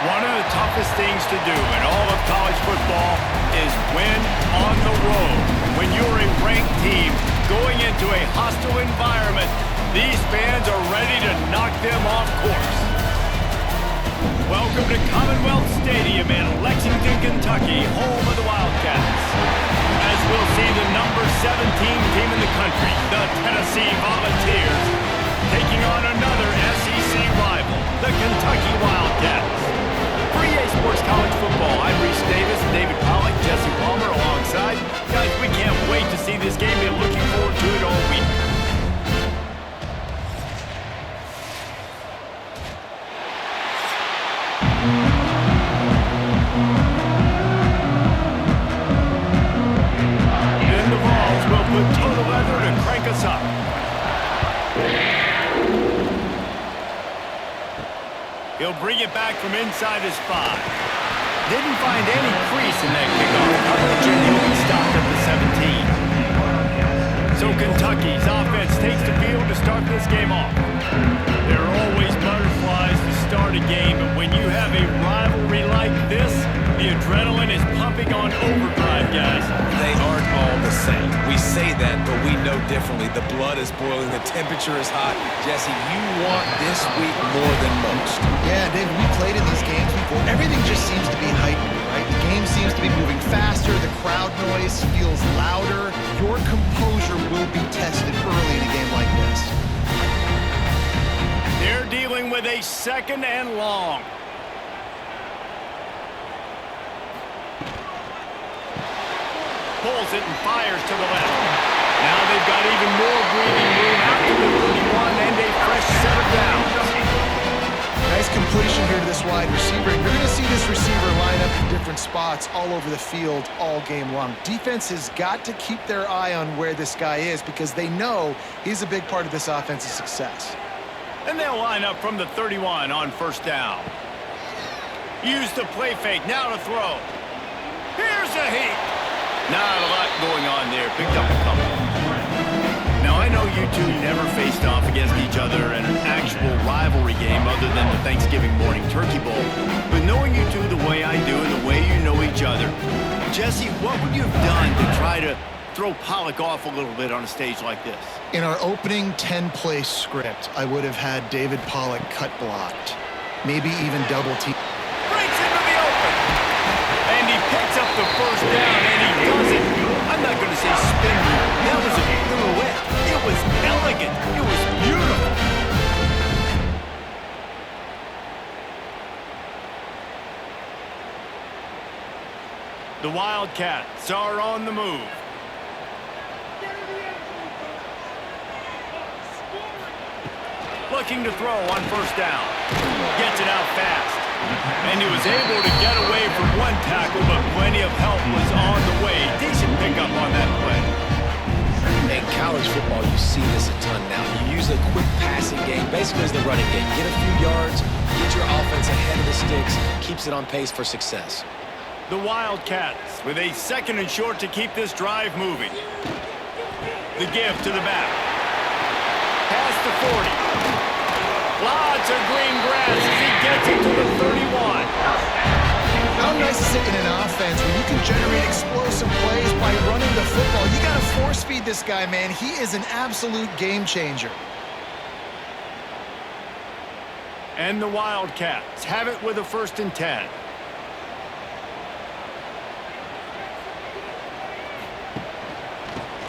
One of the toughest things to do in all of college football is win on the road. When you're a ranked team going into a hostile environment, these fans are ready to knock them off course. Welcome to Commonwealth Stadium in Lexington, Kentucky, home of the Wildcats. As we'll see the number 17 team in the country, the Tennessee Volunteers, taking on another SEC rival, the Kentucky Wildcats. For EA Sports College Football, I'm Reese Davis, David Pollack, Jesse Palmer alongside. Guys, we can't wait to see this game. We're looking forward to it all week. And the Vols will put total leather to crank us up. He'll bring it back from inside his 5. Didn't find any crease in that kickoff coverage, and he only stopped at the 17. So Kentucky's offense takes the field to start this game off. There are always butterflies to start a game, but when you have a rivalry like this, the adrenaline is pumping on overdrive, guys. They aren't all the same. We say that, but we know differently. The blood is boiling. The temperature is hot. Jesse, you want this week more than most. Yeah, David, we played in these games before. Everything just seems to be heightened, right? The game seems to be moving faster. The crowd noise feels louder. Your composure will be tested early in a game like this. They're dealing with a second and long. Pulls it and fires to the left. Now they've got even more breathing room out to the 31 and a fresh set of downs. Nice completion here to this wide receiver. And you're going to see this receiver line up in different spots all over the field all game long. Defense has got to keep their eye on where this guy is because they know he's a big part of this offense's success. And they'll line up from the 31 on first down. Use the play fake, now to throw. Here's a heat. Not a lot going on there. Picked up a couple. Now, I know you two never faced off against each other in an actual rivalry game other than the Thanksgiving morning turkey bowl. But knowing you two the way I do and the way you know each other, Jesse, what would you have done to try to throw Pollack off a little bit on a stage like this? In our opening 10-play script, I would have had David Pollack cut blocked. Maybe even double team. Breaks into the open. And he picks up the first down, and he does it. I'm not going to say spin move. That was a pirouette. It was elegant. It was beautiful. The Wildcats are on the move. Looking to throw on first down. Gets it out fast. And he was able to get away from one tackle, but plenty of help was on the way. Decent pickup on that play. In college football, you see this a ton now. You use a quick passing game, basically as the running game. Get a few yards, get your offense ahead of the sticks, keeps it on pace for success. The Wildcats with a second and short to keep this drive moving. The give to the back. Past the 40. Lots of green grass as he gets it to the 31. How nice is it in an offense when you can generate explosive plays by running the football? You got to force feed this guy, man. He is an absolute game changer. And the Wildcats have it with a 1st and 10.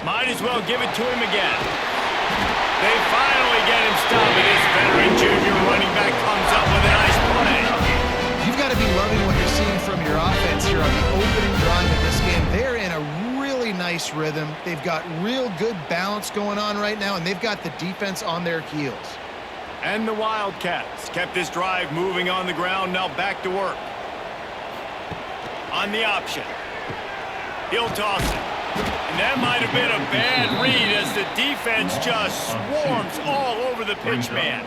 Might as well give it to him again. They finally get him stopped, and this veteran junior running back comes up with a nice play. You've got to be loving what you're seeing from your offense here on the opening drive of this game. They're in a really nice rhythm. They've got real good balance going on right now, and they've got the defense on their heels. And the Wildcats kept this drive moving on the ground, now back to work. On the option. He'll toss it. And that might have been a bad read as the defense just swarms all over the pitch man.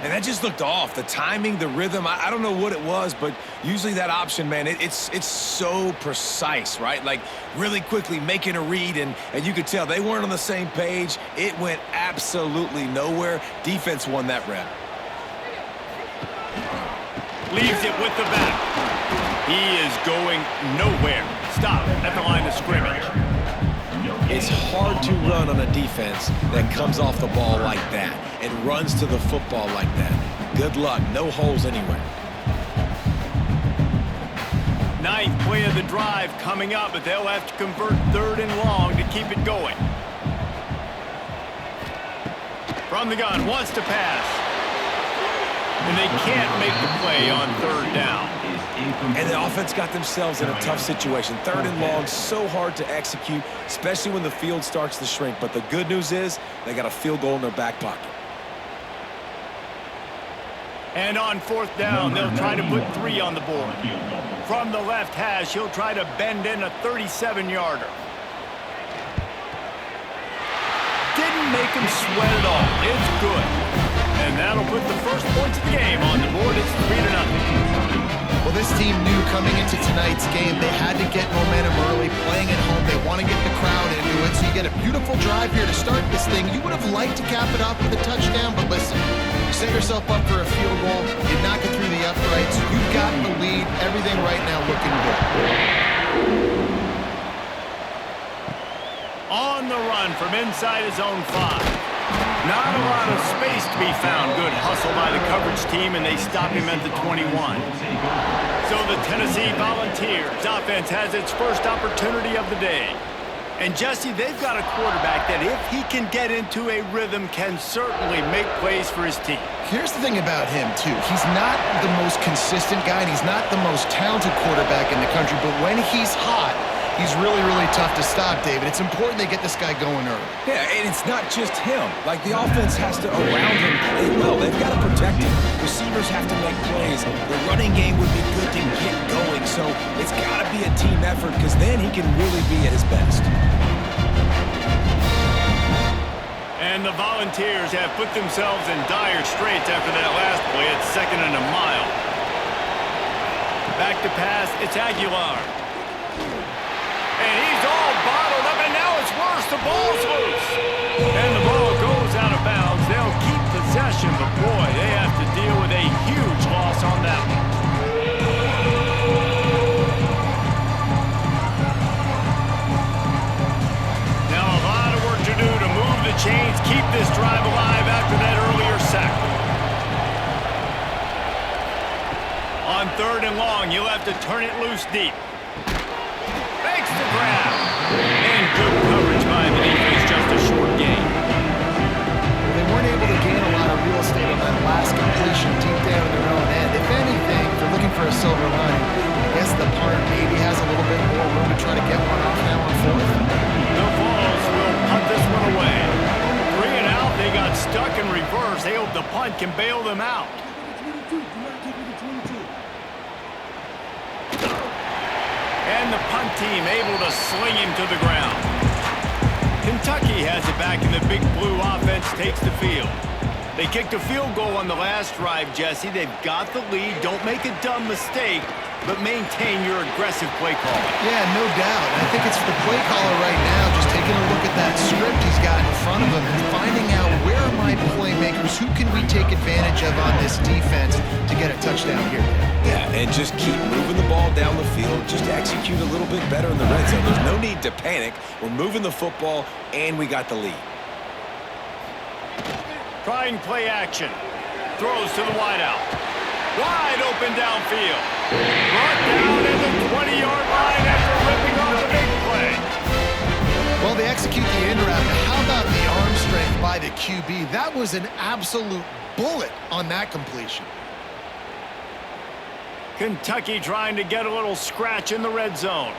And that just looked off. The timing, the rhythm, I don't know what it was, but usually that option, man, it's so precise, right? Like really quickly making a read, and you could tell they weren't on the same page. It went absolutely nowhere. Defense won that rep. Leaves it with the back. He is going nowhere. Stop at the line of scrimmage. It's hard to run on a defense that comes off the ball like that and runs to the football like that. Good luck. No holes anywhere. Ninth play of the drive coming up, but they'll have to convert 3rd and long to keep it going. From the gun, wants to pass. And they can't make the play on 3rd down. And the offense got themselves in a tough situation. 3rd and long, so hard to execute, especially when the field starts to shrink. But the good news is they got a field goal in their back pocket. And on 4th down, they'll try to put 3 on the board. From the left hash, he'll try to bend in a 37-yarder. Didn't make him sweat at all. It's good. And that'll put the first points of the game on the board. It's 3-0. Well, this team knew coming into tonight's game they had to get momentum early, playing at home. They want to get the crowd into it. So you get a beautiful drive here to start this thing. You would have liked to cap it off with a touchdown, but listen, you set yourself up for a field goal. You knock it through the uprights. You've got the lead. Everything right now looking good. On the run from inside his own 5. Not a lot of space to be found. Good hustle by the coverage team, and they stop him at the 21. So the Tennessee Volunteers offense has its first opportunity of the day. And Jesse, they've got a quarterback that if he can get into a rhythm can certainly make plays for his team. Here's the thing about him, too. He's not the most consistent guy, and he's not the most talented quarterback in the country, but when he's hot, he's really, really tough to stop, David. It's important they get this guy going early. Yeah, and it's not just him. Like, the offense has to, around him, play well. They've got to protect him. Receivers have to make plays. The running game would be good to get going, so it's got to be a team effort because then he can really be at his best. And the Volunteers have put themselves in dire straits after that last play. It's 2nd and a mile. Back to pass, it's Aguilar. And he's all bottled up, and now it's worse. The ball's loose. And the ball goes out of bounds. They'll keep possession, but boy, they have to deal with a huge loss on that one. Now a lot of work to do to move the chains, keep this drive alive after that earlier sack. On 3rd and long, you'll have to turn it loose deep. Makes the grab. And good coverage by the defense, just a short gain. They weren't able to gain a lot of real estate on that last completion deep down in their own end. If anything, if they're looking for a silver lining, I guess the punter maybe has a little bit more room to try to get one off now on 4th. The Vols will punt this one away. 3 and out, they got stuck in reverse. They hope the punt can bail them out. And the punt team able to sling him to the ground. Kentucky has it back, and the Big Blue offense takes the field. They kicked a field goal on the last drive, Jesse. They've got the lead. Don't make a dumb mistake, but maintain your aggressive play call. Yeah, no doubt. I think it's the play caller right now just taking a look at that script he's got in front of him and finding out where are my playmakers, who can we take advantage of on this defense to get a touchdown here. Yeah, and just keep moving the ball down the field. Just execute a little bit better in the red zone. There's no need to panic. We're moving the football, and we got the lead. Trying play action. Throws to the wideout. Wide open downfield. Brought down at the 20-yard line after ripping off a big play. Well, they execute the in route. How about the arm strength by the QB? That was an absolute bullet on that completion. Kentucky trying to get a little scratch in the red zone.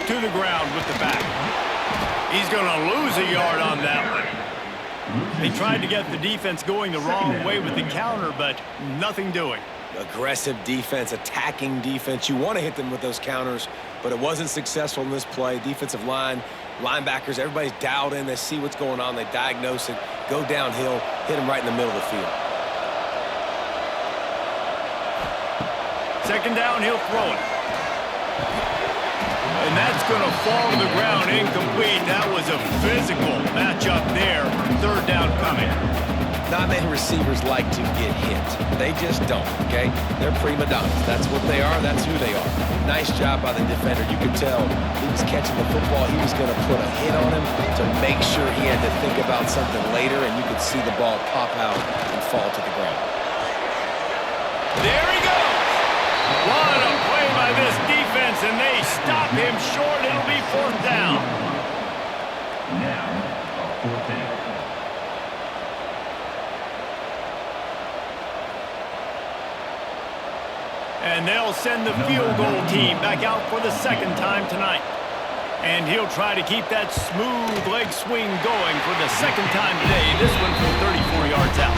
To the ground with the back. He's going to lose a yard on that one. They tried to get the defense going the wrong way with the counter, but nothing doing. Aggressive defense, attacking defense. You want to hit them with those counters, but it wasn't successful in this play. Defensive line, linebackers, everybody's dialed in. They see what's going on. They diagnose it, go downhill, hit him right in the middle of the field. 2nd down, he'll throw it. And that's going to fall to the ground, incomplete. That was a physical matchup there. 3rd down coming. Not many receivers like to get hit. They just don't, okay? They're prima donnas. That's what they are. That's who they are. Nice job by the defender. You could tell he was catching the football. He was going to put a hit on him to make sure he had to think about something later, and you could see the ball pop out and fall to the ground. There he goes. What a play by this defense, and they stop him short. It'll be 4th down. Now, 4th down. And they'll send the field goal team back out for the 2nd time tonight. And he'll try to keep that smooth leg swing going for the 2nd time today. This one from 34 yards out.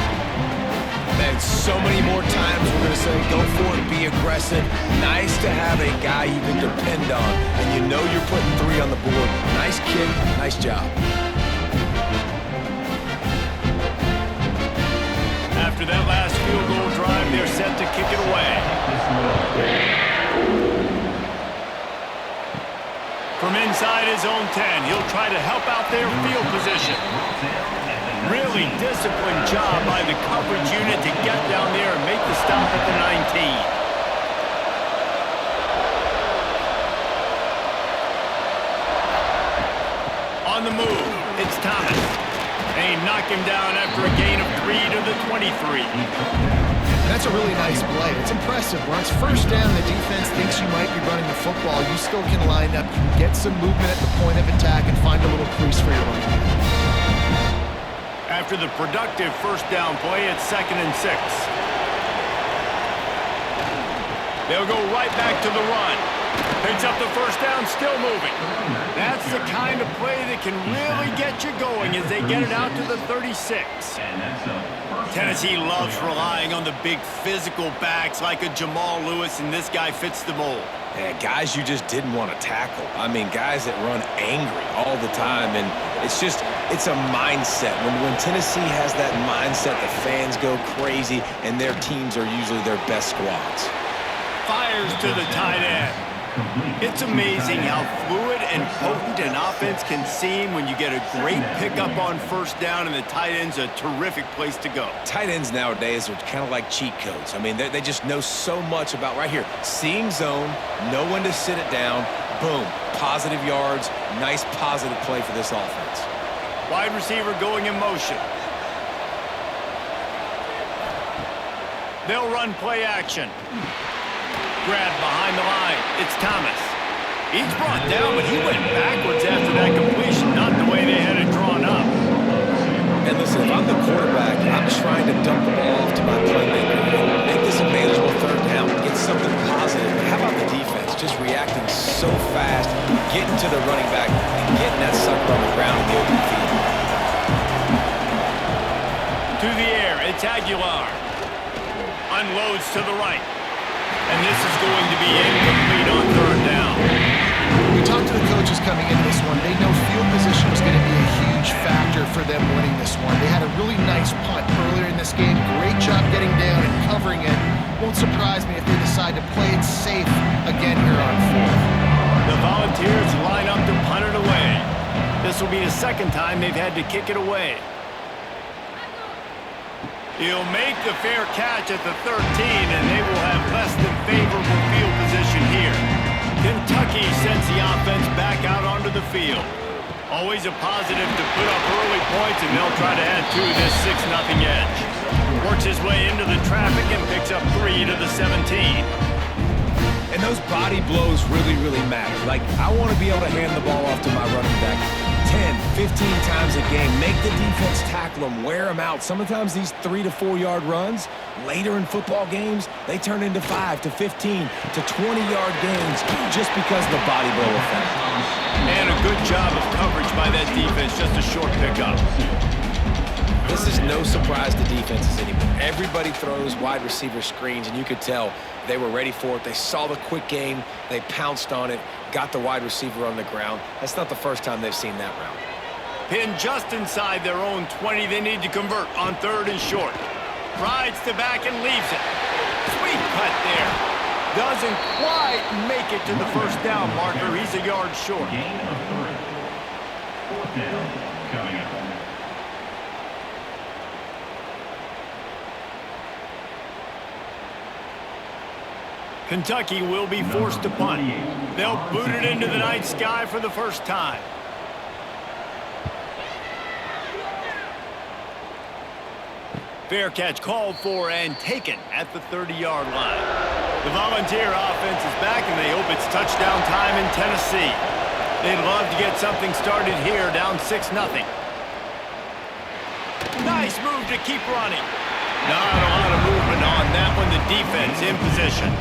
Man, so many more times we're going to say, go for it, be aggressive. Nice to have a guy you can depend on, and you know you're putting 3 on the board. Nice kick, nice job. After that last field goal drive, they're set to kick it away. From inside his own 10, he'll try to help out their field position. Really disciplined job by the coverage unit to get down there and make the stop at the 19. On the move, it's Thomas. They knock him down after a gain of 3 to the 23. That's a really nice play. It's impressive. Once 1st down, the defense thinks you might be running the football. You still can line up, get some movement at the point of attack, and find a little crease for your running back. After the productive 1st down play, it's 2nd and 6. They'll go right back to the run. Picks up the 1st down, still moving. That's the kind of play that can really get you going as they get it out to the 36. Tennessee loves relying on the big physical backs like a Jamal Lewis, and this guy fits the mold. Yeah, guys you just didn't want to tackle. I mean, guys that run angry all the time, and it's a mindset. When Tennessee has that mindset, the fans go crazy, and their teams are usually their best squads. Fires to the tight end. It's amazing how fluid and potent an offense can seem when you get a great pickup on 1st down, and the tight end's a terrific place to go. Tight ends nowadays are kind of like cheat codes. I mean, they just know so much about right here. Seeing zone, know when to sit it down, boom, positive yards, nice positive play for this offense. Wide receiver going in motion. They'll run play action. Grab behind the line. It's Thomas. He's brought down, but he went backwards after that completion, not the way they had it drawn up. And listen, if I'm the quarterback, I'm trying to dump the ball off to my playmaker. Make this a manageable 3rd down. Get something positive. How about the defense? Just reacting so fast, getting to the running back, and getting that sucker on the ground in the open field. To the air, it's Aguilar. Unloads to the right. And this is going to be incomplete on 3rd down. We talked to the coaches coming into this one. They know field position was going to be a huge factor for them winning this one. They had a really nice punt earlier in this game. Great job getting down and covering it. Won't surprise me if they decide to play it safe again here on 4th. The Volunteers line up to punt it away. This will be the 2nd time they've had to kick it away. He'll make the fair catch at the 13, and they will have less than favorable field position here. Kentucky sends the offense back out onto the field. Always a positive to put up early points, and they'll try to add to this 6-0 edge. Works his way into the traffic and picks up 3 to the 17. And those body blows really, really matter. Like, I want to be able to hand the ball off to my running back 10, 15 times a game. Make the defense tackle them, wear them out. Sometimes these 3 to 4 yard runs, later in football games, they turn into 5 to 15 to 20-yard gains just because of the body blow effect. And a good job of coverage by that defense, just a short pickup. This is no surprise to defenses anymore. Everybody throws wide receiver screens, and you could tell they were ready for it. They saw the quick game. They pounced on it, got the wide receiver on the ground. That's not the first time they've seen that route. Pinned just inside their own 20. They need to convert on 3rd and short. Rides to back and leaves it. Sweet cut there. Doesn't quite make it to the 1st down marker. He's a yard short. Gain of 3. 4th down coming up. Kentucky will be forced to punt. They'll boot it into the night sky for the first time. Fair catch called for and taken at the 30-yard line. The Volunteer offense is back, and they hope it's touchdown time in Tennessee. They'd love to get something started here, down 6-0. Nice move to keep running. Not a lot of movement on that one. The defense in position.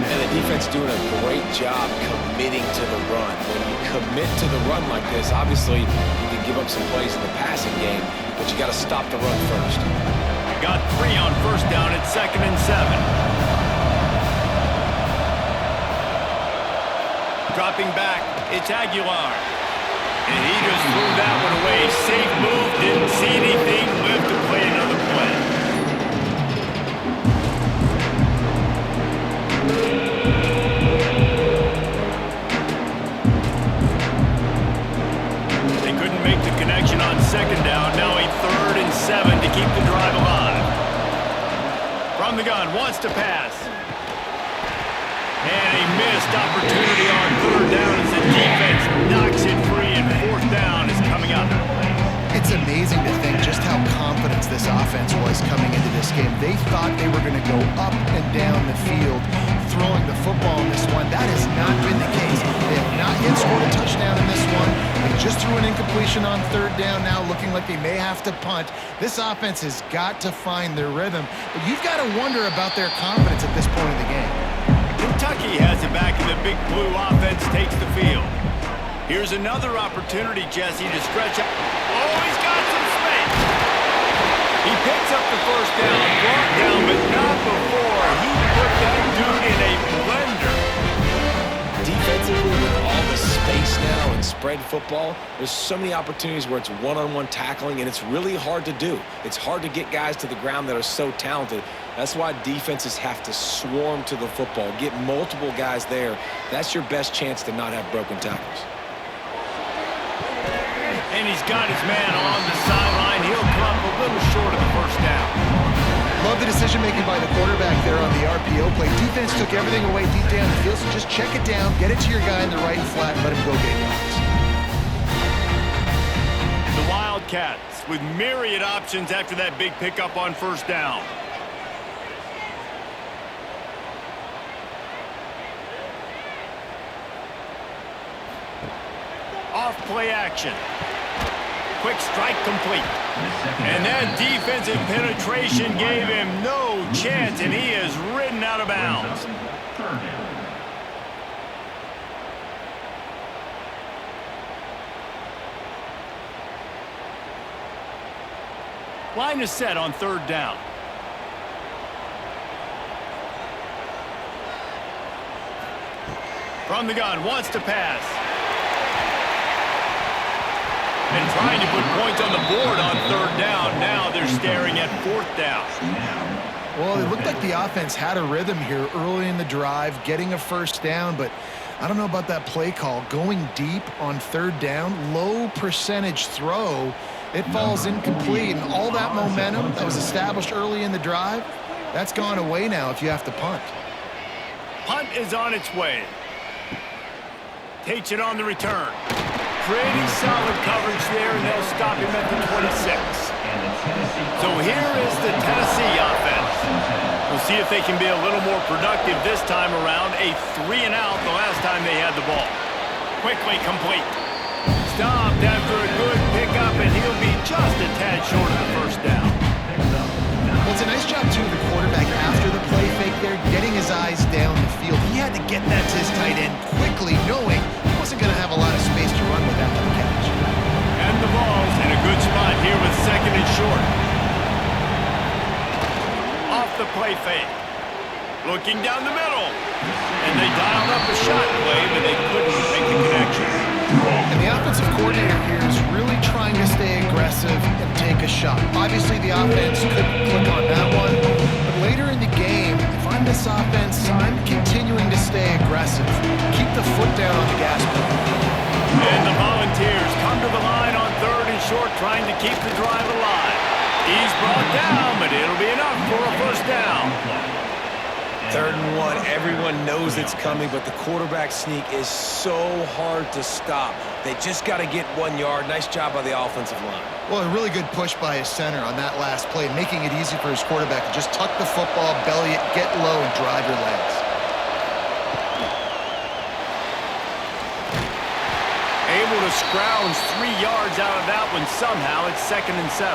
And the defense doing a great job committing to the run. When you commit to the run like this, obviously you can give up some plays in the passing game, but you got to stop the run first. Got 3 on first down at 2nd and 7. Dropping back, it's Aguilar. And he just threw that one away. Safe move, didn't see anything, lived to play another play. They couldn't make the connection on 2nd down. Now a 3rd and 7 to keep the drive alive. From the gun, wants to pass. And a missed opportunity on 3rd down as the defense knocks it free, and 4th down is coming up. It's amazing to think just how confident this offense was coming into this game. They thought they were going to go up and down the field throwing the football in this one. That has not been the case. They have not yet scored a touchdown in this one. They just threw an incompletion on 3rd down, now looking like they may have to punt. This offense has got to find their rhythm, but you've got to wonder about their confidence at this point in the game. Kentucky has it back, and the Big Blue offense takes the field. Here's another opportunity, Jesse, to stretch out. Oh, he's got some space. He picks up the first down, brought down, but not before. He put that dude in a blender. Defensively, with all the space now and spread football, there's so many opportunities where it's one-on-one tackling, and it's really hard to do. It's hard to get guys to the ground that are so talented. That's why defenses have to swarm to the football, get multiple guys there. That's your best chance to not have broken tackles. And he's got his man on the sideline. He'll come up a little short of the first down. Love the decision-making by the quarterback there on the RPO play. Defense took everything away deep down the field, so just check it down, get it to your guy in the right flat, and let him go get yards. The Wildcats with myriad options after that big pickup on first down. Off play action. Quick strike complete. And that defensive penetration gave him no chance, and he is ridden out of bounds. Line is set on 3rd down. From the gun, wants to pass. And trying to put points on the board on 3rd down. Now they're staring at 4th down. Well, it looked like the offense had a rhythm here early in the drive, getting a first down, but I don't know about that play call. Going deep on 3rd down, low percentage throw, it falls incomplete, and all that momentum that was established early in the drive, that's gone away now if you have to punt. Punt is on its way. Takes it on the return. Pretty solid coverage there, and they'll stop him at the 26. So here is the Tennessee offense. We'll see if they can be a little more productive this time around. A 3-and-out the last time they had the ball. Quickly complete. Stopped after a good pickup, and he'll be just a tad short of the first down. Well, it's a nice job, too, the quarterback after the play fake there, getting his eyes down the field. He had to get that to his tight end quickly, knowing he wasn't going to have a lot of space to run with after the catch. And the Vols in a good spot here with 2nd and short. Off the play fake. Looking down the middle. And they dialed up a shot play, but they couldn't make the connection. And the offensive coordinator here is really trying to stay aggressive and take a shot. Obviously, the offense couldn't click on that one. But later in the game, if I'm this offense, I'm continuing to stay aggressive. Keep the foot down on the gas pedal. And the Volunteers come to the line on 3rd and short, trying to keep the drive alive. He's brought down, but it'll be enough for a first down. 3rd and 1, everyone knows it's coming, but the quarterback sneak is so hard to stop. They just got to get 1 yard. Nice job by the offensive line. Well, a really good push by his center on that last play, making it easy for his quarterback to just tuck the football, belly it, get low, and drive your legs. Able to scrounge 3 yards out of that one somehow. It's 2nd and 7.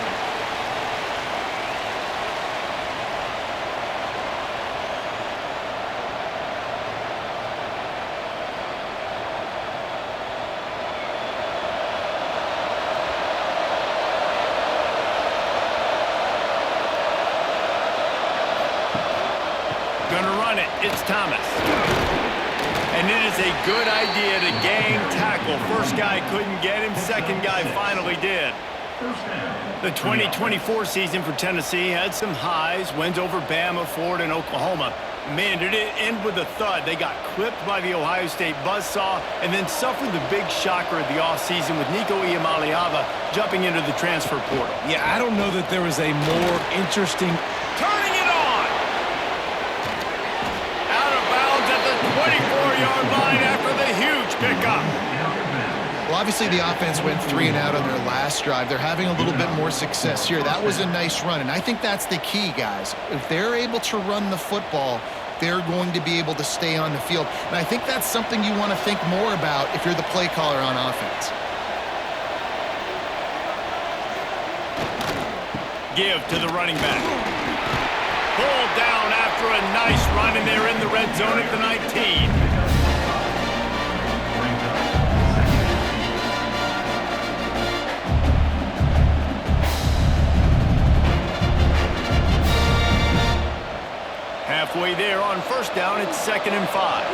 Gonna run it. It's Thomas. And it is a good idea to gang tackle. First guy couldn't get him. Second guy finally did. The 2024 season for Tennessee had some highs. Wins over Bama, Florida, and Oklahoma. Man, did it end with a thud. They got clipped by the Ohio State buzzsaw and then suffered the big shocker of the offseason with Nico Iamaleava jumping into the transfer portal. Yeah, I don't know that there was a more interesting... Turning it on! Out of bounds at the 24-yard line after the huge pickup. Well, obviously the offense went 3 and out on their last drive. They're having a little bit more success here. That was a nice run, and I think that's the key, guys. If they're able to run the football, they're going to be able to stay on the field. And I think that's something you want to think more about if you're the play caller on offense. Give to the running back. Pulled down after a nice run, and they're in the red zone at the 19. Halfway there on first down, it's 2nd and 5.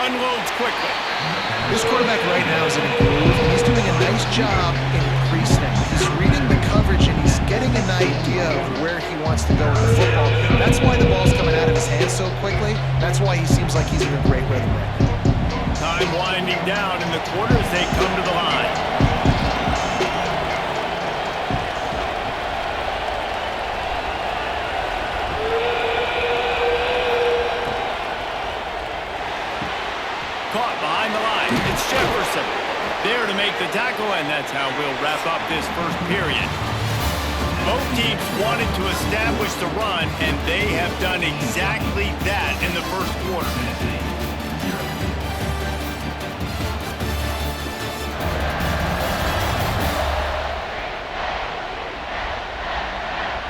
Unloads quickly. This quarterback right now is in a groove. He's doing a nice job in pre-snap. He's reading the coverage, and he's getting an idea of where he wants to go with the football. That's why the ball's coming out of his hands so quickly. That's why he seems like he's in a great rhythm right now. Time winding down in the quarter as they come to the line. Caught behind the line. It's Jefferson there to make the tackle, and that's how we'll wrap up this first period. Both teams wanted to establish the run, and they have done exactly that in the first quarter.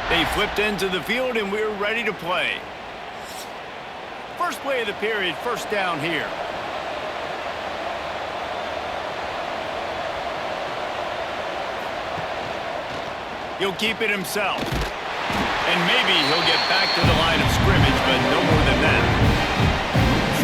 They flipped into the field, and we're ready to play. First play of the period, first down here. He'll keep it himself. And maybe he'll get back to the line of scrimmage, but no more than that.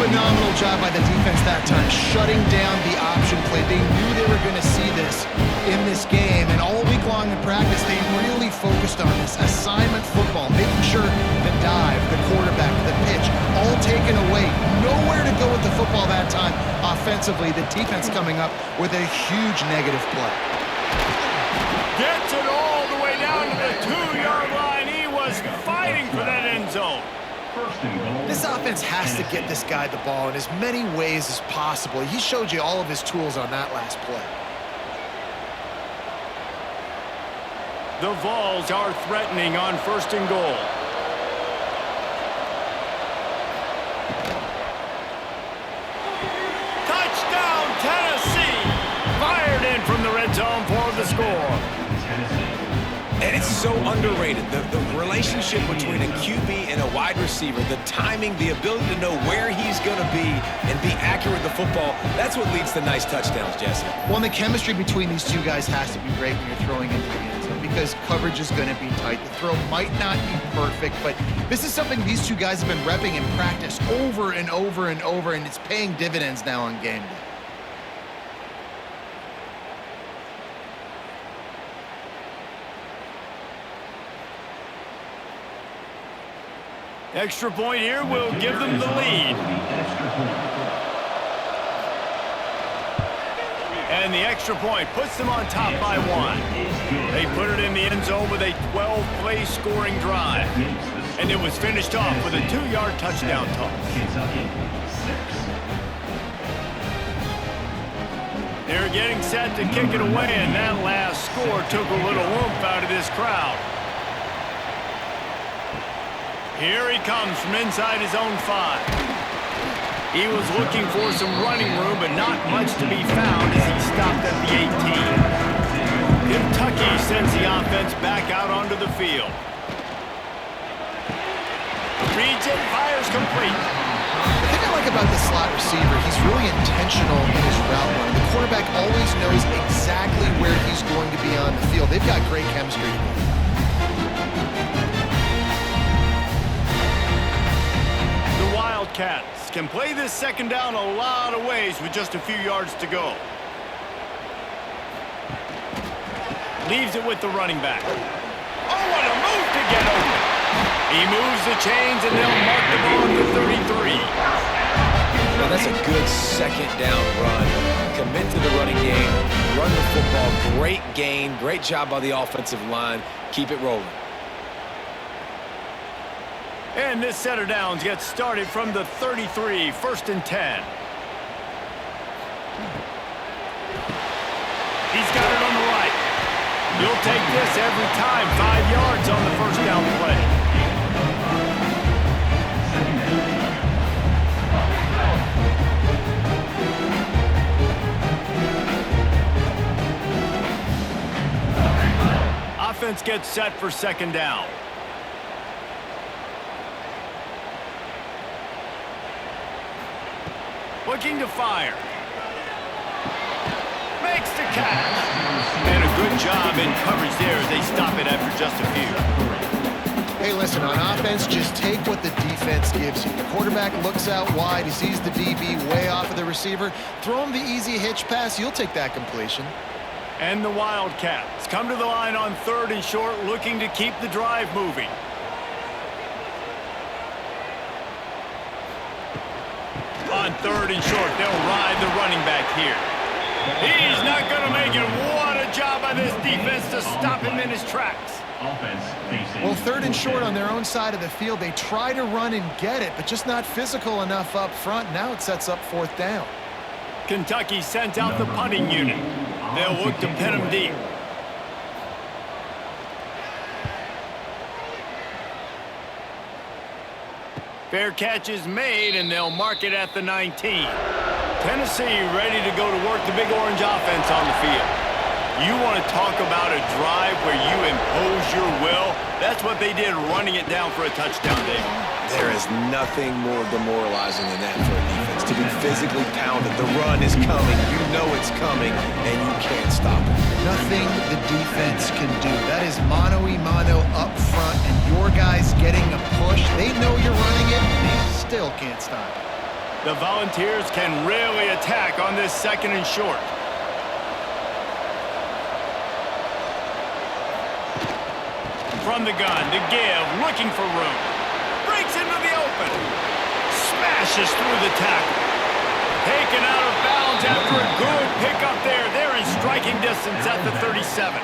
Phenomenal job by the defense that time, shutting down the option play. They knew they were going to see this in this game, and all week long in practice, they really focused on this assignment football, making sure the dive, the quarterback, the pitch, all taken away. Nowhere to go with the football that time. Offensively, the defense coming up with a huge negative play. Gets it all the way down to the 2-yard line. He was fighting for that end zone. This offense has to get this guy the ball in as many ways as possible. He showed you all of his tools on that last play. The Vols are threatening on 1st and goal. Touchdown, Tennessee! Fired in from the red zone for the score. And it's so underrated. The relationship between a QB and a wide receiver, the timing, the ability to know where he's going to be and be accurate with the football, that's what leads to nice touchdowns, Jesse. Well, and the chemistry between these two guys has to be great when you're throwing into the end zone because coverage is going to be tight. The throw might not be perfect, but this is something these two guys have been repping in practice over and over and over, and it's paying dividends now on game day. Extra point here will give them the lead. And the extra point puts them on top by 1. They put it in the end zone with a 12-play scoring drive. And it was finished off with a 2-yard touchdown toss. They're getting set to kick it away, and that last score took a little oomph out of this crowd. Here he comes from inside his own 5. He was looking for some running room, but not much to be found as he stopped at the 18. Kentucky sends the offense back out onto the field. Reads it, fires complete. The thing I like about the slot receiver, he's really intentional in his route running. The quarterback always knows exactly where he's going to be on the field. They've got great chemistry. The Wildcats can play this second down a lot of ways with just a few yards to go. Leaves it with the running back. Oh, what a move to get open. He moves the chains, and they'll mark the ball at the 33. Now that's a good second down run. Commit to the running game, run the football, great gain, great job by the offensive line. Keep it rolling. And this set of downs gets started from the 33, 1st and 10. He's got it on the right. You'll take this every time. 5 yards on the first down play. Offense gets set for second down. Looking to fire. Makes the catch. And a good job in coverage there as they stop it after just a few. Hey, listen, on offense, just take what the defense gives you. The quarterback looks out wide. He sees the DB way off of the receiver. Throw him the easy hitch pass. You'll take that completion. And the Wildcats come to the line on 3rd and short, looking to keep the drive moving. On 3rd and short, they'll ride the running back here. He's not going to make it. What a job by this defense to stop him in his tracks. Well, 3rd and short on their own side of the field. They try to run and get it, but just not physical enough up front. Now it sets up 4th down. Kentucky sent out the punting unit. They'll look to pin him deep. Fair catch is made, and they'll mark it at the 19. Tennessee ready to go to work the Big Orange offense on the field. You want to talk about a drive where you impose your will? That's what they did, running it down for a touchdown, Dave. There is nothing more demoralizing than that for a defense. To be physically pounded. The run is coming. You know it's coming, and you can't stop it. Nothing the defense can do. That is mano-a-mano up front, and your guys getting a push. They know you're running it, and they still can't stop it. The Volunteers can really attack on this 2nd and short. From the gun, to give, looking for room. Breaks into the open. Smashes through the tackle. Taken out of bounds after a good pickup there. They're in striking distance at the 37.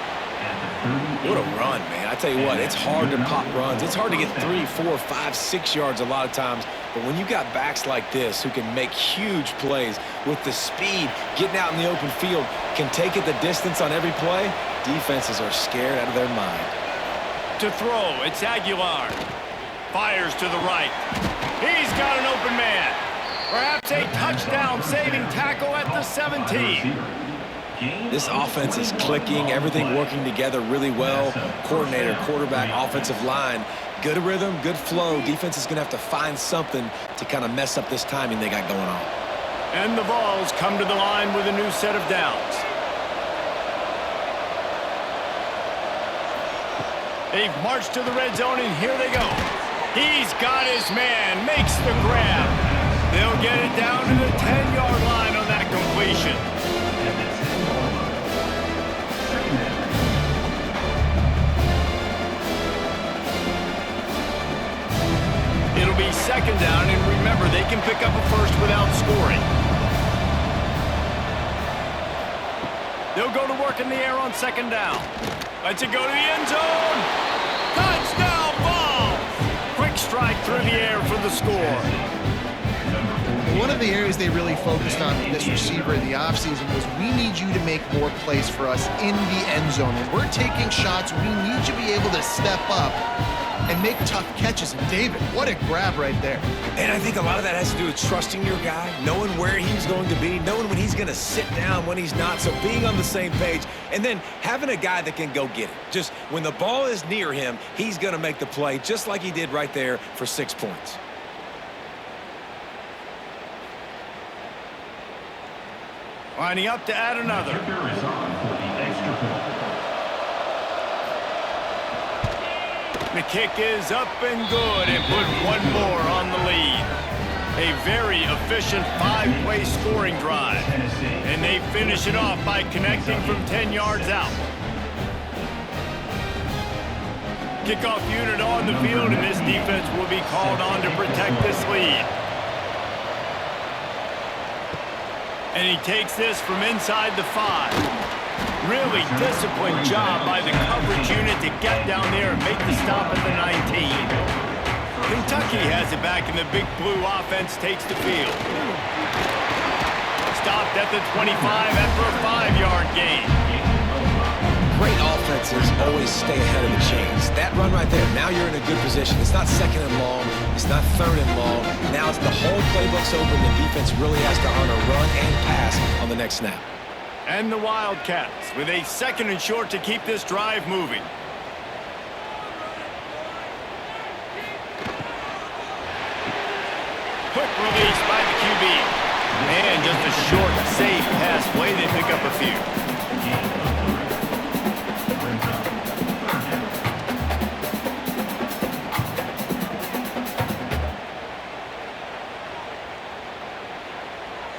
What a run, man. I tell you what, it's hard to pop runs. It's hard to get 3, 4, 5, 6 yards a lot of times. But when you got backs like this who can make huge plays with the speed, getting out in the open field, can take it the distance on every play, defenses are scared out of their mind. To throw, it's Aguilar. Fires to the right. He's got an open man. Perhaps a touchdown-saving tackle at the 17. This offense is clicking, everything working together really well. Coordinator, quarterback, offensive line. Good rhythm, good flow. Defense is going to have to find something to kind of mess up this timing they got going on. And the Vols come to the line with a new set of downs. They've marched to the red zone, and here they go. He's got his man, makes the grab. They'll get it down to the 10-yard line on that completion. It'll be 2nd down, and remember, they can pick up a first without scoring. They'll go to work in the air on second down. Lets it go to the end zone. Touchdown, Vols! Quick strike through the air for the score. One of the areas they really focused on with this receiver in the offseason was we need you to make more plays for us in the end zone. When we're taking shots, we need you to be able to step up and make tough catches. And David, what a grab right there. And I think a lot of that has to do with trusting your guy, knowing where he's going to be, knowing when he's going to sit down, when he's not, so being on the same page, and then having a guy that can go get it. Just when the ball is near him, he's going to make the play, just like he did right there for 6 points. Lining up to add another. Kicker is on for the extra point. The kick is up and good and put one more on the lead. A very efficient 5-play scoring drive. And they finish it off by connecting from 10 yards out. Kickoff unit on the field, and this defense will be called on to protect this lead. And he takes this from inside the 5. Really disciplined job by the coverage unit to get down there and make the stop at the 19. Kentucky has it back, and the Big Blue offense takes the field. Stopped at the 25 after a 5-yard gain. Great offenses always stay ahead of the chains. That run right there, now you're in a good position. It's not second and long. It's not third and long. Now it's the whole playbook's open. The defense really has to honor run and pass on the next snap. And the Wildcats with a 2nd and short to keep this drive moving. Quick release by the QB. And just a short, safe pass play. They pick up a few.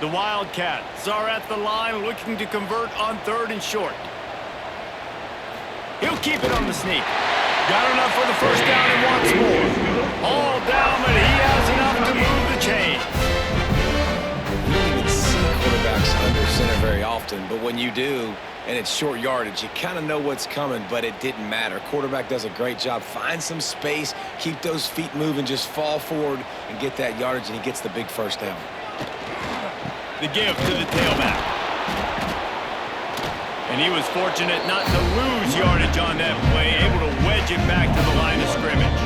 The Wildcats are at the line looking to convert on 3rd and short. He'll keep it on the sneak. Got enough for the first down and wants more. All down, but he has enough to move the chains. You don't even see quarterbacks under center very often, but when you do, and it's short yardage, you kind of know what's coming, but it didn't matter. Quarterback does a great job. Find some space, keep those feet moving, just fall forward and get that yardage, and he gets the big first down. The give to the tailback. And he was fortunate not to lose yardage on that play, able to wedge it back to the line of scrimmage.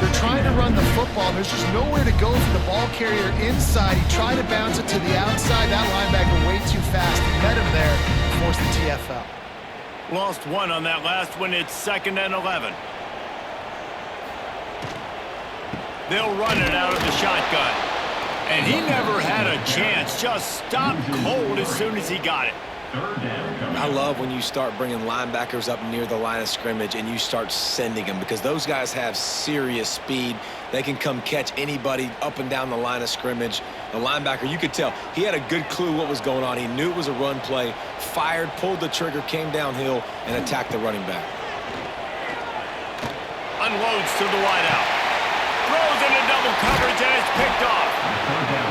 They're trying to run the football, and there's just nowhere to go for the ball carrier inside. He tried to bounce it to the outside. That linebacker way too fast. He met him there and forced the TFL. Lost one on that last one. It's 2nd and 11. They'll run it out of the shotgun. And he never had a chance. Just stopped cold as soon as he got it. I love when you start bringing linebackers up near the line of scrimmage and you start sending them, because those guys have serious speed. They can come catch anybody up and down the line of scrimmage. The linebacker, you could tell, he had a good clue what was going on. He knew it was a run play, fired, pulled the trigger, came downhill, and attacked the running back. Unloads to the wideout. Throws into double coverage, and it's picked off.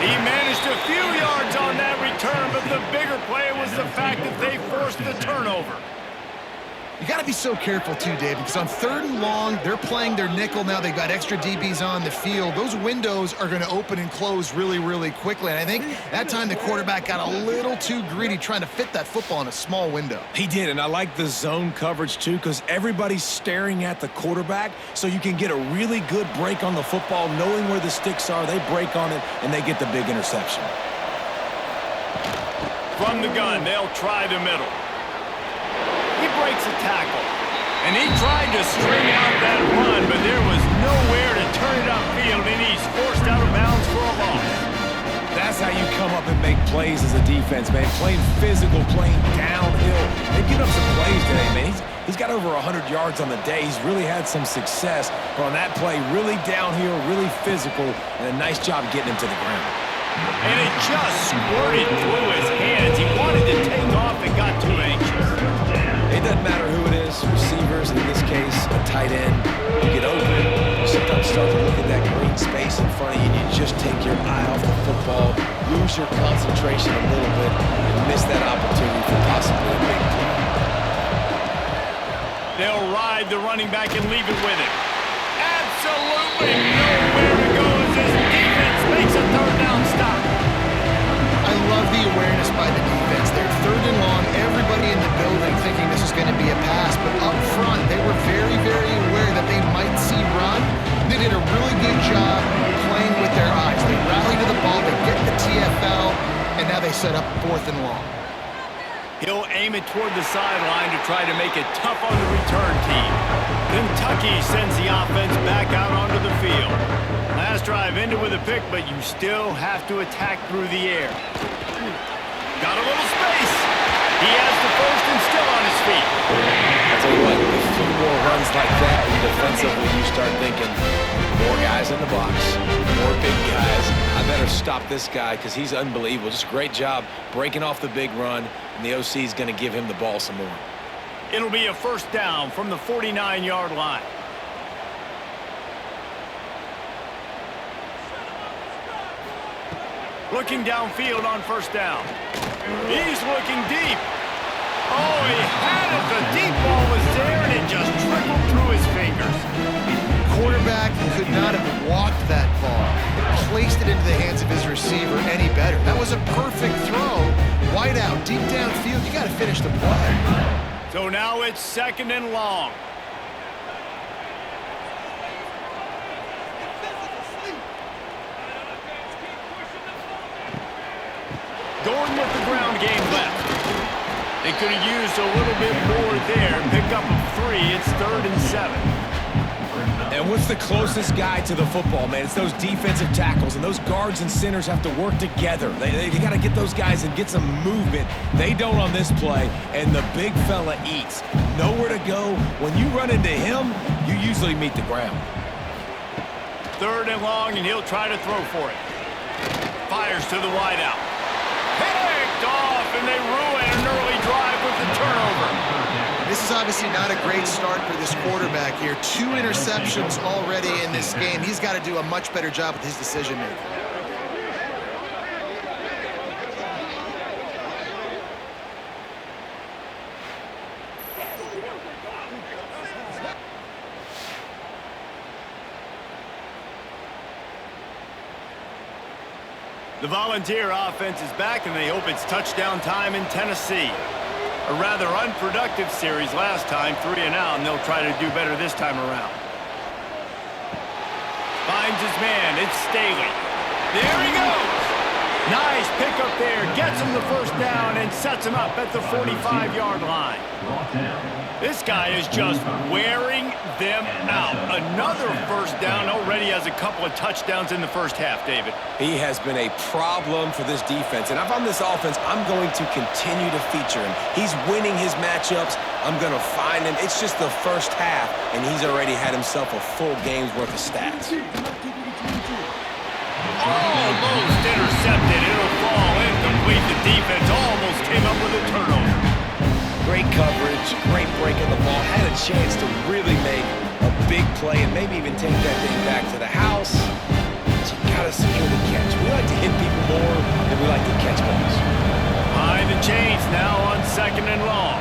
He managed a few yards on that return, but the bigger play was the fact that they forced the turnover. You got to be so careful too, David, because on 3rd and long, they're playing their nickel now. They've got extra DBs on the field. Those windows are going to open and close really, really quickly. And I think that time the quarterback got a little too greedy trying to fit that football in a small window. He did, and I like the zone coverage too, because everybody's staring at the quarterback, so you can get a really good break on the football, knowing where the sticks are. They break on it, and they get the big interception. From the gun, they'll try the middle. He breaks a tackle, and he tried to string out that run, but there was nowhere to turn it upfield, and he's forced out of bounds for a loss. That's how you come up and make plays as a defense, man. Playing physical, playing downhill. They've given up some plays today, man. He's got over 100 yards on the day. He's really had some success. But on that play, really downhill, really physical, and a nice job getting him to the ground. And it just squirted through his hands. He wanted to take off and got too anxious. It doesn't matter who it is, receivers, in this case, a tight end. You get open, you sometimes start to look at that green space in front of you, and you just take your eye off the football, lose your concentration a little bit, and miss that opportunity for possibly the running back and leave it with him. Absolutely nowhere to go as this defense makes a third down stop. I love the awareness by the defense. They're third and long, everybody in the building thinking this is going to be a pass, but up front, they were very, very aware that they might see run. They did a really good job playing with their eyes. They rally to the ball, they get the TFL, and now they set up fourth and long. He'll aim it toward the sideline to try to make it tough on the return team. Kentucky sends the offense back out onto the field. Last drive ended with a pick, but you still have to attack through the air. Got a little space. He has the first and still on his feet. I tell you what, a few more runs like that, and defensively you start thinking, more guys in the box, more big guys. I better stop this guy because he's unbelievable. Just a great job breaking off the big run, and the OC is going to give him the ball some more. It'll be a first down from the 49-yard line. Looking downfield on first down. He's looking deep. Oh, he had it. The deep ball was there, and it just trickled through his fingers. Quarterback could not have walked that ball and placed it into the hands of his receiver any better. That was a perfect throw. Wide out, deep downfield. You got to finish the play. So now it's second and long. Going with the ground game left. They could have used a little bit more there. Pick up a 3. It's 3rd and 7. And what's the closest guy to the football, man? It's those defensive tackles, and those guards and centers have to work together. They got to get those guys and get some movement. They don't on this play, and the big fella eats. Nowhere to go. When you run into him, you usually meet the ground. 3rd and long, and he'll try to throw for it. Fires to the wideout. Picked off, and they ruin an early drive with the turnover. This is obviously not a great start for this quarterback here. 2 interceptions already in this game. He's got to do a much better job with his decision-making. The Volunteer offense is back, and they hope it's touchdown time in Tennessee. A rather unproductive series last time, 3 and out, and they'll try to do better this time around. Finds his man. It's Staley. There he goes. Nice pickup there. Gets him the first down and sets him up at the 45-yard line. This guy is just wearing them out. Another first down. Already has a couple of touchdowns in the first half, David. He has been a problem for this defense. And if I'm this offense, I'm going to continue to feature him. He's winning hhis matchups. I'm going to find him. It's just the first half, and he's already had himself a full game's worth of stats. Almost intercepted. It'll fall incomplete. The defense almost came up with a turnover. Great coverage, great break of the ball. Had a chance to really make a big play and maybe even take that thing back to the house. But you got to secure the catch. We like to hit people more than we like to catch balls. Behind the chains now on 2nd and long.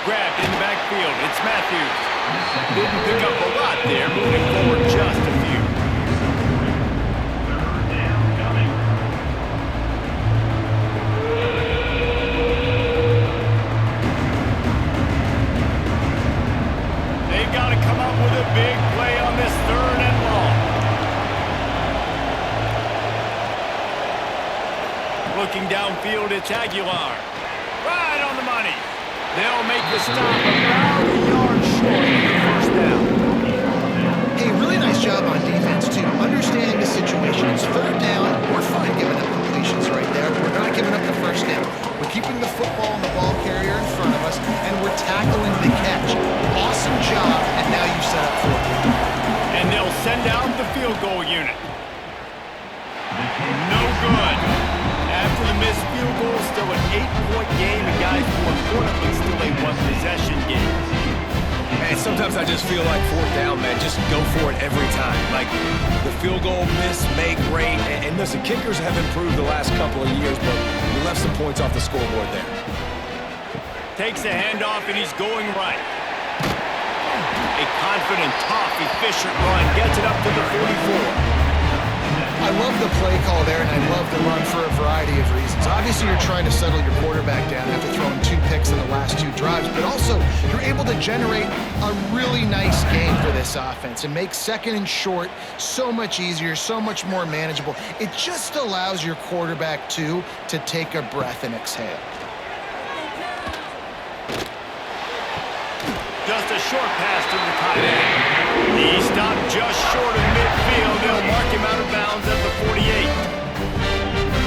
Grabbed in the backfield. It's Matthews. Didn't pick up a lot there, moving forward just a few. They've got to come up with a big play on this 3rd and long. Looking downfield, it's Aguilar. Right on the money. They'll make the stop about a yard short of the first down. Hey, really nice job on defense, too. Understanding the situation. It's 3rd down. We're fine giving up completions right there. We're not giving up the first down. We're keeping the football and the ball carrier in front of us, and we're tackling the catch. Awesome job, and now you set up 4. And they'll send out the field goal unit. No good. After the missed field goal, still an 8-point game, and guys, more importantly, still a 1-possession game. Man, sometimes I just feel like 4th down, man. Just go for it every time. Like, the field goal miss, make, rate, and listen, kickers have improved the last couple of years, but we left some points off the scoreboard there. Takes the handoff, and he's going right. A confident, tough, efficient run. Gets it up to the 44. I love the play call there, and I love the run for a variety of reasons. Obviously, you're trying to settle your quarterback down after throwing 2 picks in the last 2 drives, but also you're able to generate a really nice game for this offense and make second and short so much easier, so much more manageable. It just allows your quarterback, too, to take a breath and exhale. Just a short pass to the tight end. He stopped just short of midfield. They'll mark him out of bounds at the 48.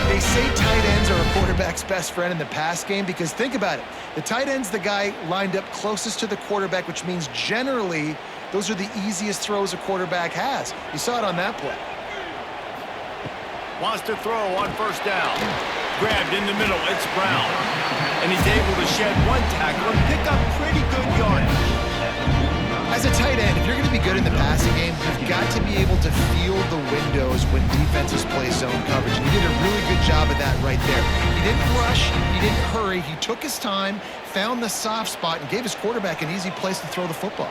They say tight ends are a quarterback's best friend in the pass game because think about it. The tight end's the guy lined up closest to the quarterback, which means generally those are the easiest throws a quarterback has. You saw it on that play. Wants to throw on first down. Grabbed in the middle. It's Brown. And he's able to shed 1 tackle and pick up pretty good yardage. As a tight end, if you're going to be good in the passing game, you've got to be able to feel the windows when defenses play zone coverage. And he did a really good job of that right there. He didn't rush. He didn't hurry. He took his time, found the soft spot, and gave his quarterback an easy place to throw the football.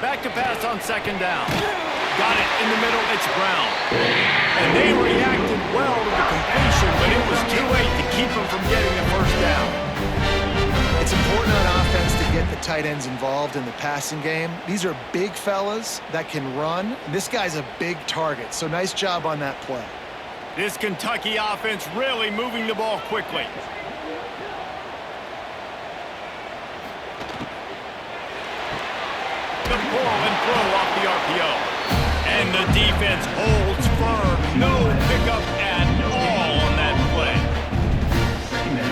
Back to pass on second down. Got it in the middle. It's Brown. And they reacted well to the completion, but it was too late to keep him from getting the first down. It's important on offense to get the tight ends involved in the passing game. These are big fellas that can run. This guy's a big target, so nice job on that play. This Kentucky offense really moving the ball quickly. The pull and throw off the RPO. And the defense holds firm. No pickup at all on that play.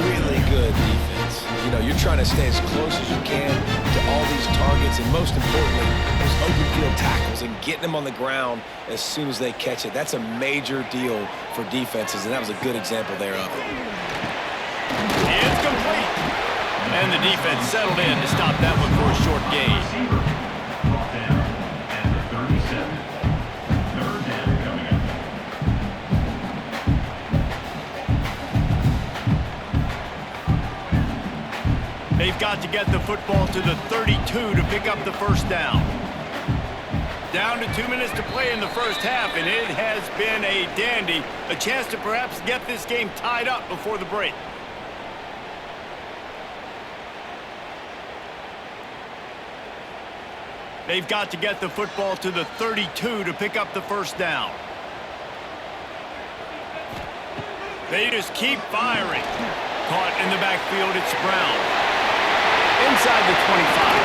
Really good defense. You know, you're trying to stay as close as you can to all these targets, and most importantly, those open field tackles and getting them on the ground as soon as they catch it. That's a major deal for defenses, and that was a good example there of it. It's complete. And the defense settled in to stop that one for a short gain. Receiver brought down at the 37. Third down coming up. They've got to get the football to the 32 to pick up the first down. Down to 2 minutes to play in the first half, and it has been a dandy. A chance to perhaps get this game tied up before the break. They've got to get the football to the 32 to pick up the first down. They just keep firing. Caught in the backfield, it's Brown. Inside the 25.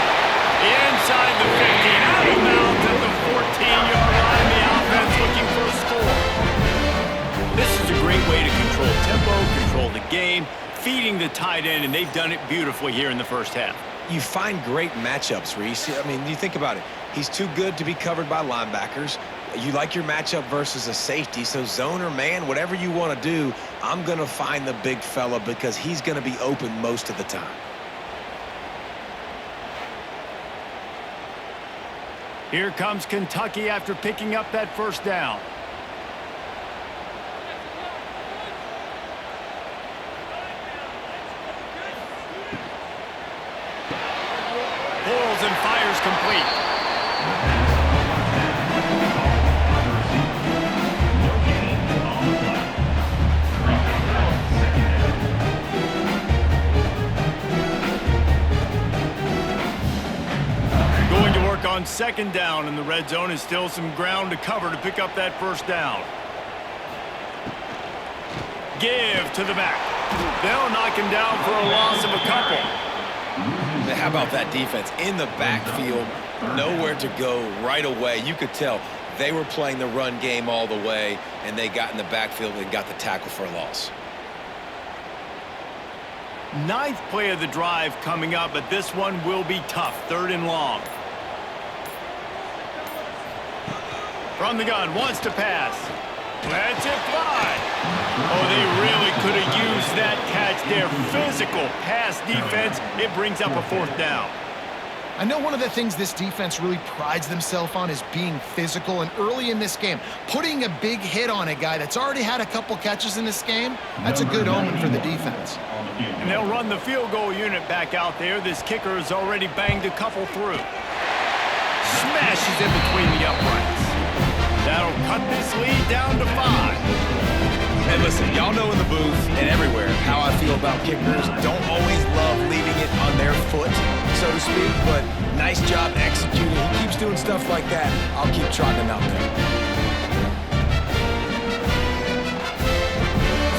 Inside the 15. Out of bounds at the 14-yard line. The offense looking for a score. This is a great way to control tempo, control the game, feeding the tight end, and they've done it beautifully here in the first half. You find great matchups, Reese. I mean, you think about it. He's too good to be covered by linebackers. You like your matchup versus a safety, so zone or man, whatever you want to do, I'm going to find the big fella because he's going to be open most of the time. Here comes Kentucky after picking up that first down. Pulls and fires complete. Going to work on second down in the red zone, and still some ground to cover to pick up that first down. Give to the back. They'll knock him down for a loss of a couple. How about that defense in the backfield, nowhere to go right away. You could tell they were playing the run game all the way, and they got in the backfield and got the tackle for a loss. Ninth play of the drive coming up, but this one will be tough. Third and long. From the gun, wants to pass. Lets it fly. Oh, they really could have used that catch there. Physical pass defense. It brings up a fourth down. I know one of the things this defense really prides themselves on is being physical, and early in this game, putting a big hit on a guy that's already had a couple catches in this game, that's a good omen for the defense. And they'll run the field goal unit back out there. This kicker has already banged a couple through. Smashes in between the uprights. That'll cut this lead down to 5. And listen, y'all know in the booth and everywhere how I feel about kickers. Don't always love leaving it on their foot, so to speak, but nice job executing. He keeps doing stuff like that. I'll keep trotting him out there.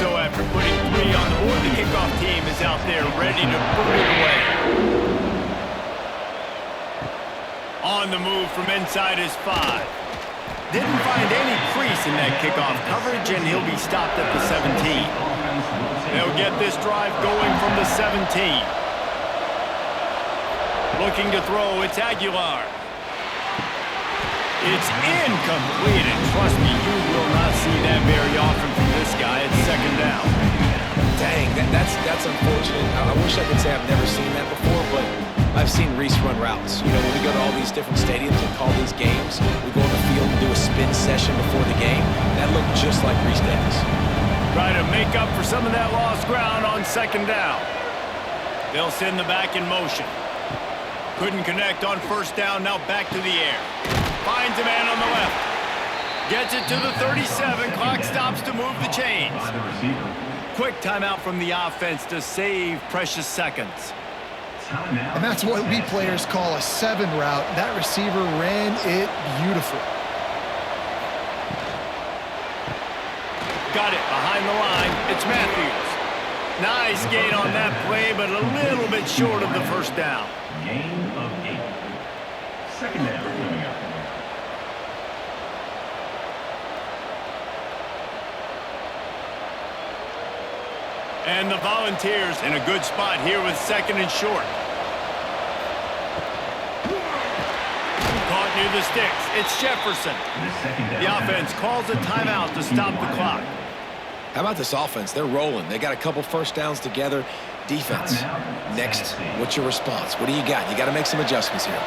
So after putting 3 on the board, the kickoff team is out there ready to put it away. On the move from inside his 5. Didn't find any crease in that kickoff coverage, and he'll be stopped at the 17. They'll get this drive going from the 17. Looking to throw, it's Aguilar. It's incomplete, and trust me, you will not see that very often from this guy. It's second down. Dang, that's unfortunate. I wish I could say I've never seen that before, but I've seen Reese run routes. You know, when we go to all these different stadiums and call these games, we go on the field and do a spin session before the game. That looked just like Reese does. Try to make up for some of that lost ground on second down. They'll send the back in motion. Couldn't connect on first down, now back to the air. Finds a man on the left. Gets it to the 37. Clock stops to move the chains. By the receiver. Quick timeout from the offense to save precious seconds. And that's what we players call a 7 route. That receiver ran it beautiful. Got it behind the line. It's Matthews. Nice gain on that play, but a little bit short of the first down. Gain of 8. Second down coming up. And the Volunteers in a good spot here with second and short. Caught near the sticks. It's Jefferson. The offense calls a timeout to stop the clock. How about this offense? They're rolling. They got a couple first downs together. Defense. Next, what's your response? What do you got? You got to make some adjustments here.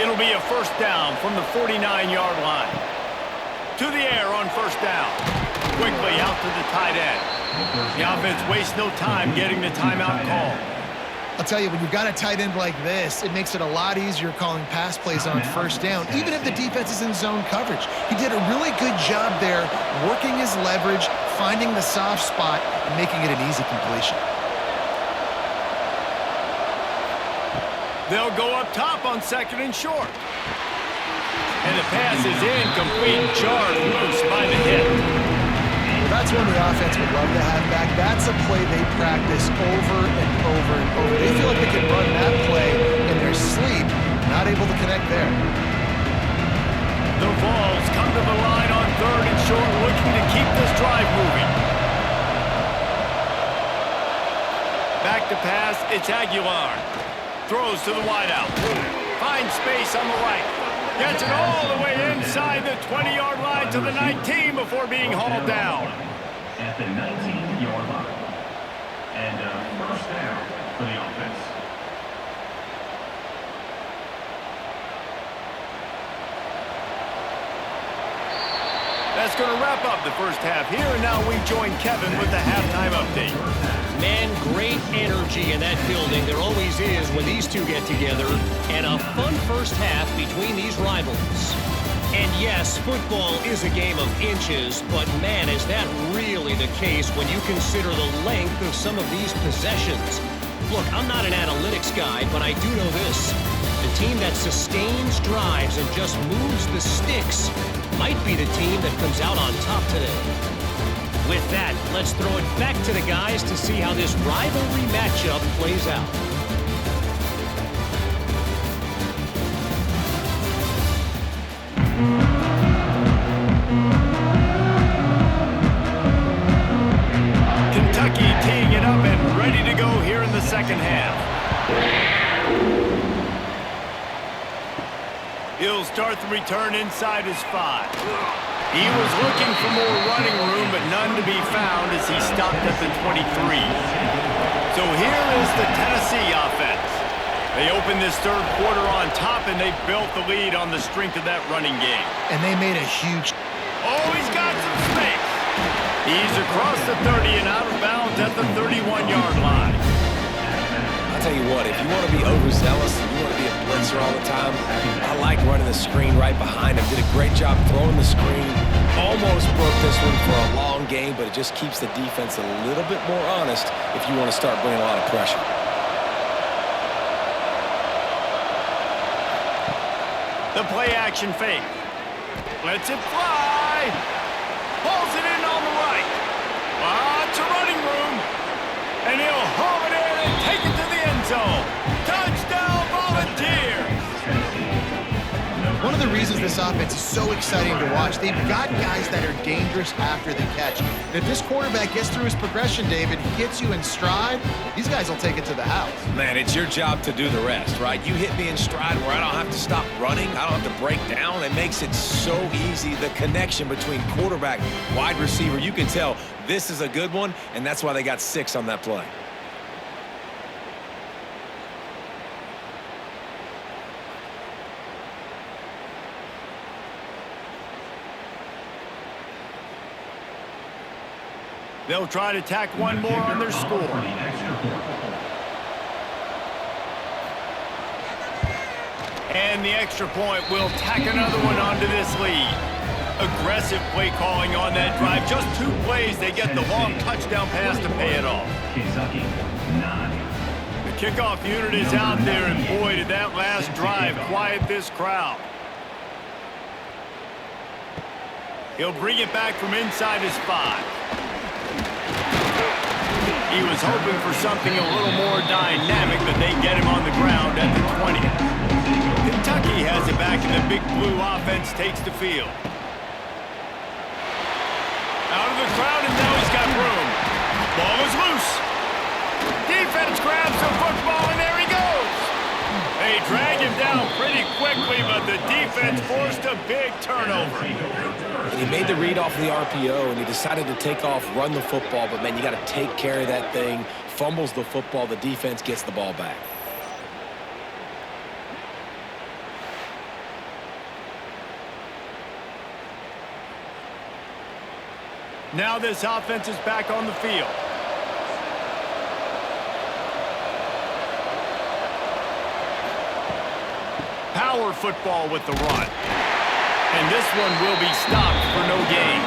It'll be a first down from the 49-yard line. To the air on first down. Quickly out to the tight end. The offense wastes no time getting the timeout call. I'll tell you, when you've got a tight end like this, it makes it a lot easier calling pass plays on first down, even if the defense is in zone coverage. He did a really good job there, working his leverage, finding the soft spot, and making it an easy completion. They'll go up top on second and short. And the pass is incomplete, jarred loose by the hit. That's one the offense would love to have back. That's a play they practice over and over and over. They feel like they can run that play in their sleep, not able to connect there. The Vols come to the line on third and short, looking to keep this drive moving. Back to pass, it's Aguilar. Throws to the wideout. Finds space on the right. Gets it all the way inside the 20-yard line to the 19 before being hauled down. At the 19-yard line. And first down for the offense. That's going to wrap up the first half here, and now we join Kevin with the halftime update. Man, great energy in that building. There always is when these two get together. And a fun first half between these rivals. And yes, football is a game of inches, but man, is that really the case when you consider the length of some of these possessions. Look, I'm not an analytics guy, but I do know this. The team that sustains drives and just moves the sticks might be the team that comes out on top today. With that, let's throw it back to the guys to see how this rivalry matchup plays out. Kentucky teeing it up and ready to go here in the second half. He'll start the return inside his 5. He was looking for more running room, but none to be found as he stopped at the 23. So here is the Tennessee offense. They opened this third quarter on top, and they built the lead on the strength of that running game. And they made a huge... Oh, he's got some space. He's across the 30 and out of bounds at the 31-yard line. I'll tell you what, if you want to be overzealous and you want to be a blitzer all the time, I like running the screen right behind him. Did a great job throwing the screen. Almost broke this one for a long game, but it just keeps the defense a little bit more honest if you want to start bringing a lot of pressure. The play-action fake. Lets it fly. Pulls it in on the right. Lots of running room. And he'll haul it in and take it to the end zone. Touchdown, Volunteers! One of the reasons this offense is so exciting to watch, they've got guys that are dangerous after the catch. And if this quarterback gets through his progression, David, he gets you in stride, these guys will take it to the house. Man, it's your job to do the rest, right? You hit me in stride where I don't have to stop running. I don't have to break down. It makes it so easy. The connection between quarterback, wide receiver, you can tell this is a good one, and that's why they got 6 on that play. They'll try to tack one more on their score. And the extra point will tack another one onto this lead. Aggressive play calling on that drive. Just 2 plays, they get the long touchdown pass to pay it off. Kentucky, 9. The kickoff unit is out there, and boy, did that last drive quiet this crowd. He'll bring it back from inside his 5. He was hoping for something a little more dynamic, but they get him on the ground at the 20. Kentucky has it back, and the Big Blue offense takes the field. Out of the crowd, and now he's got room. Ball is loose. Defense grabs the football, and there he goes. They drag him down pretty quickly, but the defense forced a big turnover. And he made the read off the RPO, and he decided to take off, run the football, but, man, you got to take care of that thing. Fumbles the football, the defense gets the ball back. Now this offense is back on the field. Power football with the run. And this one will be stopped for no gain.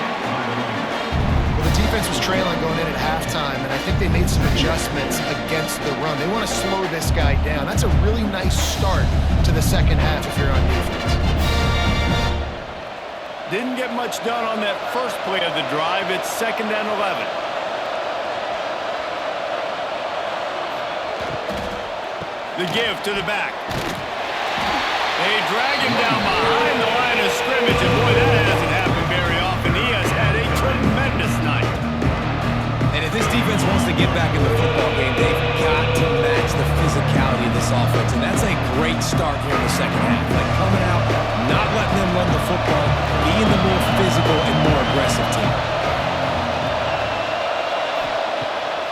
Well, the defense was trailing going in at halftime, and I think they made some adjustments against the run. They want to slow this guy down. That's a really nice start to the second half if you're on defense. Didn't get much done on that first play of the drive. It's 2nd and 11. The give to the back. They drag him down behind the line of scrimmage, and boy, that hasn't happened very often. He has had a tremendous night. And if this defense wants to get back in the football game, they've got to match the physicality of this offense, and that's a great start here in the second half. Like coming out, not letting them run the football, being the more physical and more aggressive team.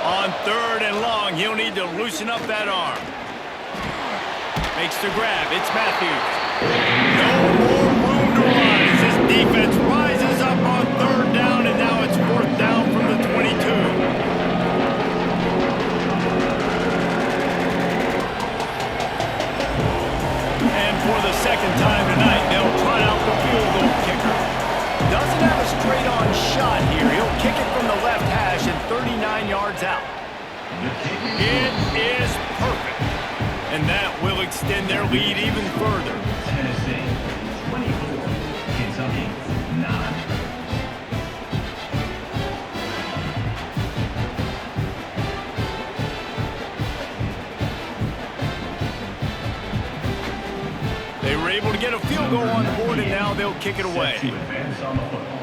On 3rd and long, he'll need to loosen up that arm. Makes the grab. It's Matthews. No more room to run as this defense rises up on 3rd down, and now it's 4th down from the 22. And for the 2nd time tonight, they'll trot out the field goal kicker. Doesn't have a straight-on shot here. He'll kick it from the left hash and 39 yards out. It is perfect. And that will extend their lead even further. Tennessee, 24. Kentucky, 9. They were able to get a field goal on the board, and now they'll kick it away. To advance on the football.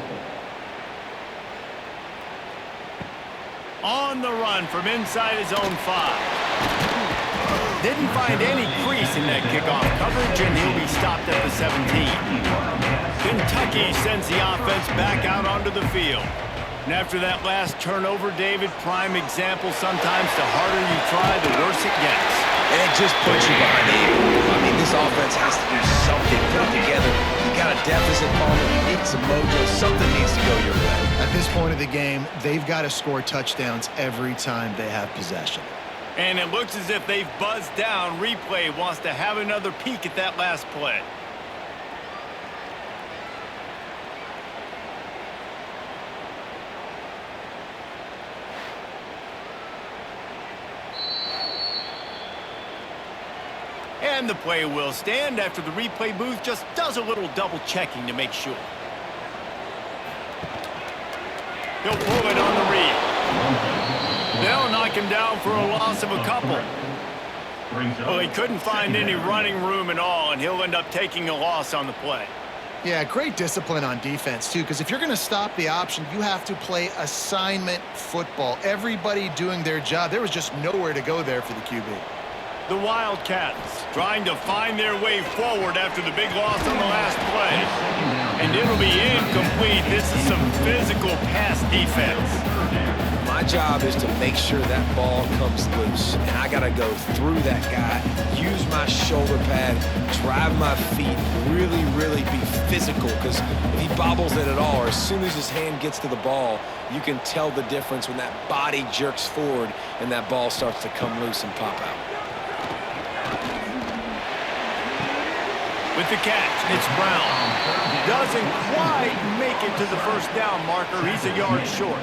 On the run from inside his own 5. Didn't find any crease in that kickoff coverage, and he'll be stopped at the 17. Kentucky sends the offense back out onto the field. And after that last turnover, David, prime example, sometimes the harder you try, the worse it gets. and it just puts you behind the eight ball. I mean, this offense has to do something, put it together. You got a deficit, Palmer. You need some mojo. Something needs to go your way. At this point of the game, they've got to score touchdowns every time they have possession. And it looks as if they've buzzed down. Replay wants to have another peek at that last play. And the play will stand after the replay booth just does a little double checking to make sure. He'll pull it on the read. They'll knock him down for a loss of a couple. Well, he couldn't find any running room at all, and he'll end up taking a loss on the play. Yeah, great discipline on defense, too, because if you're going to stop the option, you have to play assignment football. Everybody doing their job. There was just nowhere to go there for the QB. The Wildcats trying to find their way forward after the big loss on the last play. And it'll be incomplete. This is some physical pass defense. My job is to make sure that ball comes loose, and I got to go through that guy, use my shoulder pad, drive my feet, really, really be physical, because if he bobbles it at all, or as soon as his hand gets to the ball, you can tell the difference when that body jerks forward and that ball starts to come loose and pop out. With the catch, it's Brown. Doesn't quite make it to the first down marker. He's a yard short.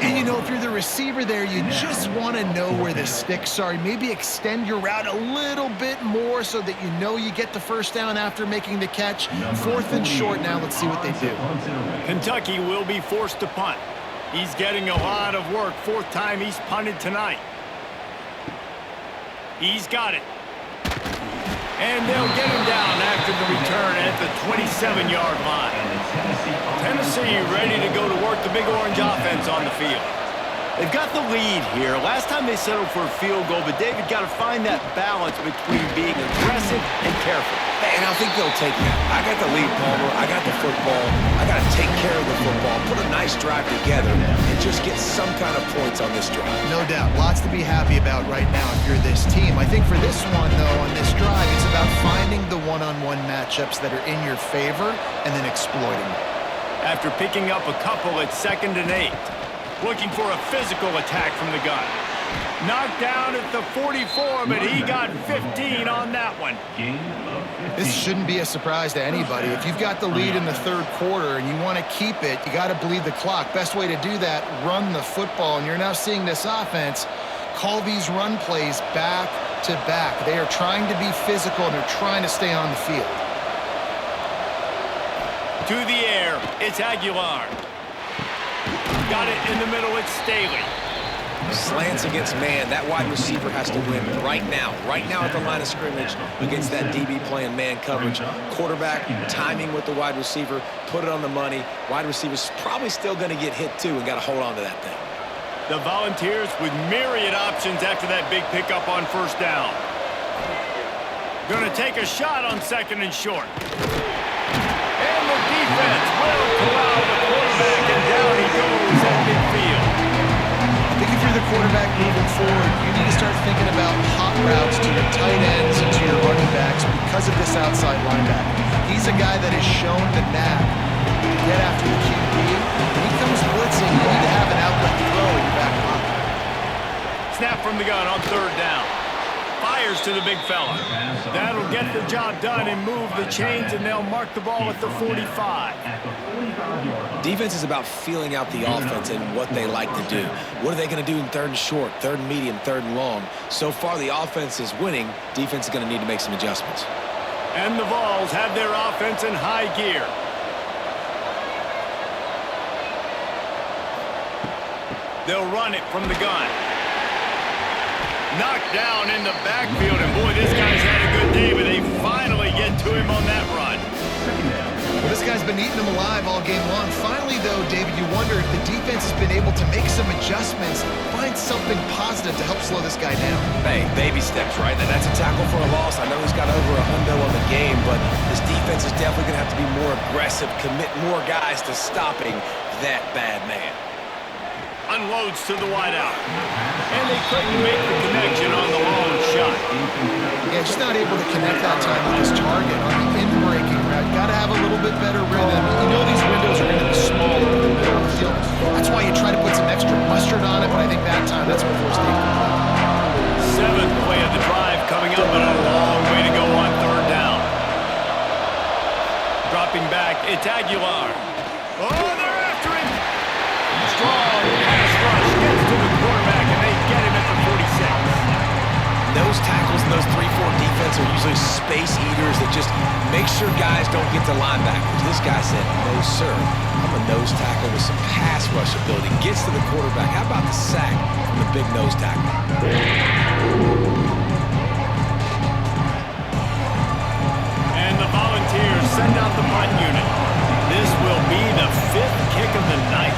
And, you know, if you're the receiver there, you just want to know where the sticks are. Maybe extend your route a little bit more so that you know you get the first down after making the catch. 4th and short now. Let's see what they do. Kentucky will be forced to punt. He's getting a lot of work. 4th time he's punted tonight. He's got it. And they'll get him down after the return at the 27-yard line. Tennessee ready to go to work the Big Orange offense on the field. They've got the lead here. Last time they settled for a field goal, but David got to find that balance between being aggressive and careful. And I think they'll take that. I got the lead, Palmer. I got the football. I got to take care of the football, put a nice drive together, and just get some kind of points on this drive. No doubt. Lots to be happy about right now if you're this team. I think for this one, though, on this drive, it's about finding the one-on-one matchups that are in your favor and then exploiting them. After picking up a couple at 2nd and 8. Looking for a physical attack from the gun. Knocked down at the 44, but he got 15 on that one. This shouldn't be a surprise to anybody. If you've got the lead in the 3rd quarter and you want to keep it, you got to bleed the clock. Best way to do that, run the football. And you're now seeing this offense call these run plays back to back. They are trying to be physical, and they're trying to stay on the field. To the air, it's Aguilar. Got it in the middle, it's Staley. Slants against man. That wide receiver has to win right now at the line of scrimmage against that DB playing man coverage. Quarterback, timing with the wide receiver, put it on the money. Wide receiver's probably still going to get hit too and got to hold on to that thing. The Volunteers with myriad options after that big pickup on 1st down. Going to take a shot on 2nd and short. And the defense will corral the quarterback, and down he goes at midfield. I think if you're the quarterback moving forward, you need to start thinking about hot routes to your tight ends and to your running backs because of this outside linebacker. He's a guy that has shown the knack to get after the QB. When he comes blitzing, you need to have an outlet throw in your back pocket. Snap from the gun on 3rd down. Fires to the big fella. That'll get the job done and move the chains, and they'll mark the ball at the 45. Defense is about feeling out the offense and what they like to do. What are they going to do in 3rd and short, 3rd and medium, 3rd and long? So far, the offense is winning. Defense is going to need to make some adjustments. And the Vols have their offense in high gear. They'll run it from the gun. Knocked down in the backfield, and boy, this guy's had a good day, but they finally get to him on that run. Well, this guy's been eating them alive all game long. Finally, though, David, you wonder if the defense has been able to make some adjustments, find something positive to help slow this guy down. Hey, baby steps, right? And that's a tackle for a loss. I know he's got over $100 on the game, but this defense is definitely going to have to be more aggressive, commit more guys to stopping that bad man. unloads to the wideout. And they couldn't make the connection on the long shot. Yeah, just not able to connect that time with his target on the in-breaking route. Got to have a little bit better rhythm. You know these windows are going to be small over the middle of the field. That's why you try to put some extra mustard on it, but I think that time that's what forced the incomplete. Seventh play of the drive coming up, and a long way to go on third down. Dropping back, it's Aguilar. Oh, they're after him. Strong pass rush gets to the quarterback, and they get him at the 46. Those tackles in those 3-4 defense are usually space eaters that just make sure guys don't get to linebackers. This guy said, no, sir. I'm a nose tackle with some pass rush ability. Gets to the quarterback. How about the sack from the big nose tackle? And the Volunteers send out the punt unit. This will be the 5th kick of the night.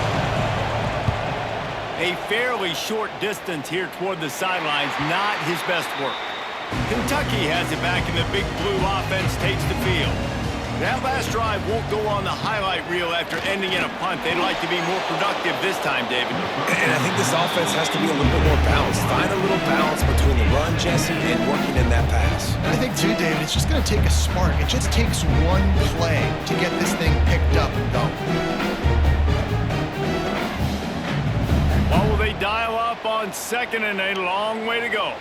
A fairly short distance here toward the sidelines, not his best work. Kentucky has it back, and the big blue offense takes the field. That last drive won't go on the highlight reel after ending in a punt. They'd like to be more productive this time, David. And I think this offense has to be a little bit more balanced. Find a little balance between the run, Jesse, and working in that pass. And I think, too, David, it's just going to take a spark. It just takes one play to get this thing picked up and going. What will they dial up on second and a long way to go?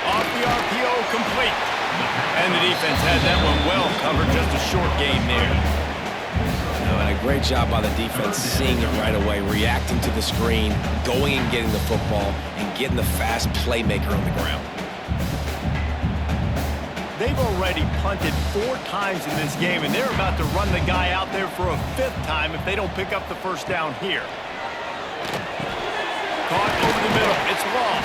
Off the RPO, complete. And the defense had that one well covered. Just a short gain there. And a great job by the defense seeing it right away, reacting to the screen, going and getting the football, and getting the fast playmaker on the ground. They've already punted 4 times in this game, and they're about to run the guy out there for a 5th time if they don't pick up the first down here. Caught over the middle. It's long.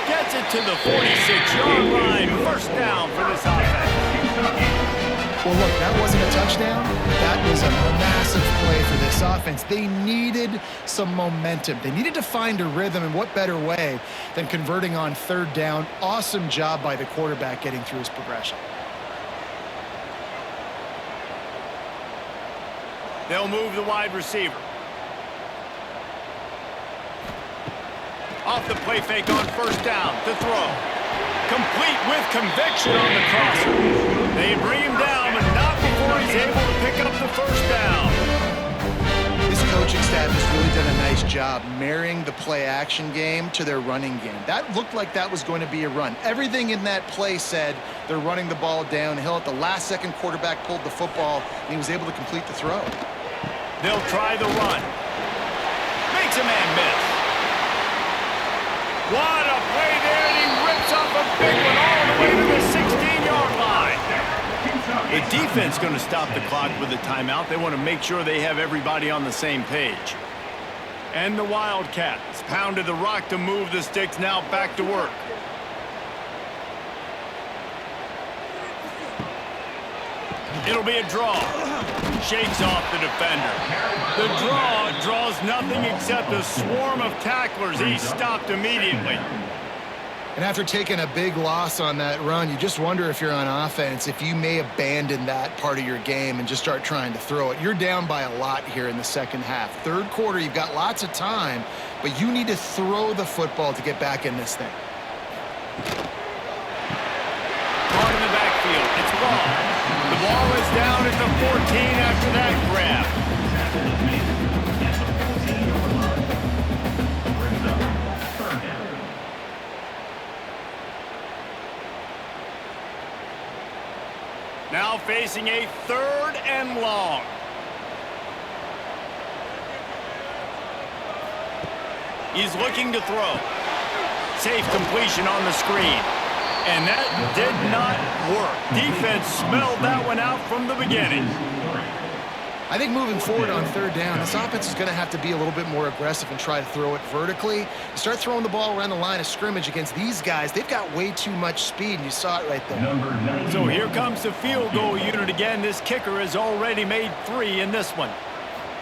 Gets it to the 46-yard line. First down for this offense. Well, look, that wasn't a touchdown. That was a massive play for this offense. They needed some momentum. They needed to find a rhythm, and what better way than converting on third down. Awesome job by the quarterback getting through his progression. They'll move the wide receiver. Off the play fake on first down to throw. Complete with conviction on the crosser. They bring him down, but not before he's able to pick up the first down. This coaching staff has really done a nice job marrying the play-action game to their running game. That looked like that was going to be a run. Everything in that play said they're running the ball downhill. At the last second, quarterback pulled the football, and he was able to complete the throw. They'll try the run. Makes a man miss. What a play there, and he rips off a big one all the way to the 16-yard line. The defense going to stop the clock with a timeout. They want to make sure they have everybody on the same page. And the Wildcats pounded the rock to move the sticks, now back to work. It'll be a draw. Shakes off the defender. The draw draws nothing except a swarm of tacklers. He's stopped immediately. And after taking a big loss on that run, you just wonder if you're on offense, if you may abandon that part of your game and just start trying to throw it. You're down by a lot here in the second half. Third quarter, you've got lots of time, but you need to throw the football to get back in this thing. Caught in the backfield. It's ball. The ball is down at the 14 after that grab. Now facing a 3rd and long. He's looking to throw. Safe completion on the screen. And that did not work. Defense smelled that one out from the beginning. I think moving forward on third down, this offense is going to have to be a little bit more aggressive and try to throw it vertically. You start throwing the ball around the line of scrimmage against these guys, they've got way too much speed, and you saw it right there. So here comes the field goal unit again. This kicker has already made 3 in this one.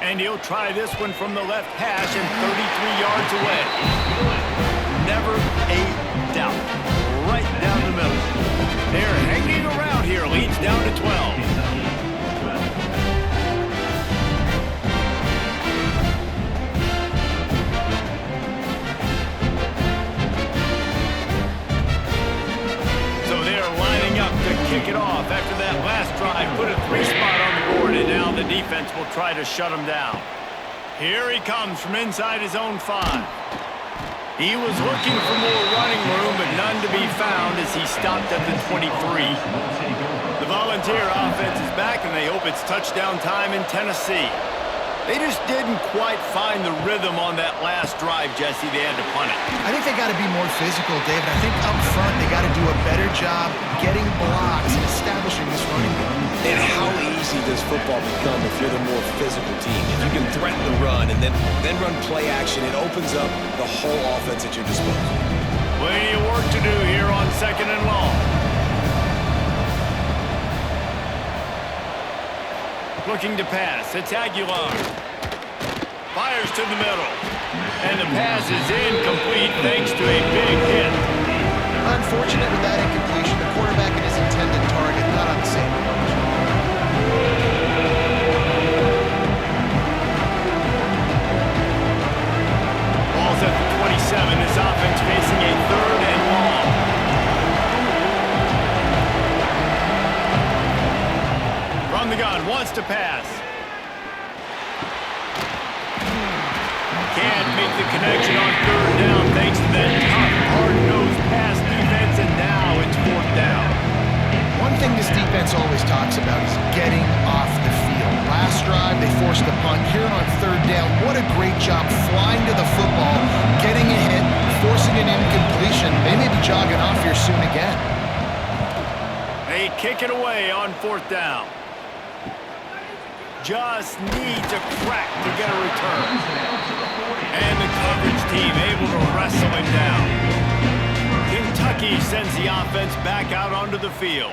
And he'll try this one from the left hash and 33 yards away. Never a doubt. Right down the middle. They're hanging around here. Leads down to 12. after that last drive. Put a 3-spot on the board, and now the defense will try to shut him down. Here he comes from inside his own 5. He was looking for more running room, but none to be found as he stopped at the 23. The Volunteer offense is back, and they hope it's touchdown time in Tennessee. They just didn't quite find the rhythm on that last drive, Jesse. They had to punt it. I think they got to be more physical, David. I think up front they got to do a better job getting blocks and establishing this running game. And how easy does football become if you're the more physical team? If you can threaten the run and then run play action, it opens up the whole offense at your disposal. Plenty of work to do here on 2nd and long. Looking to pass. It's Aguilar. Fires to the middle. And the pass is incomplete thanks to a big hit. Unfortunate with that incompletion. The quarterback and his intended target not on the same approach. Ball's at the 27. His offense facing a 3rd and long. From the gun, wants to pass. Can't make the connection on 3rd down thanks to that tough, hard-nosed pass defense, and now it's 4th down. One thing this defense always talks about is getting off the field. Last drive, they forced a punt. Here on 3rd down, what a great job flying to the football, getting a hit, forcing an incompletion. They may be jogging off here soon again. They kick it away on 4th down. Just needs a crack to get a return. And the coverage team able to wrestle him down. Kentucky sends the offense back out onto the field.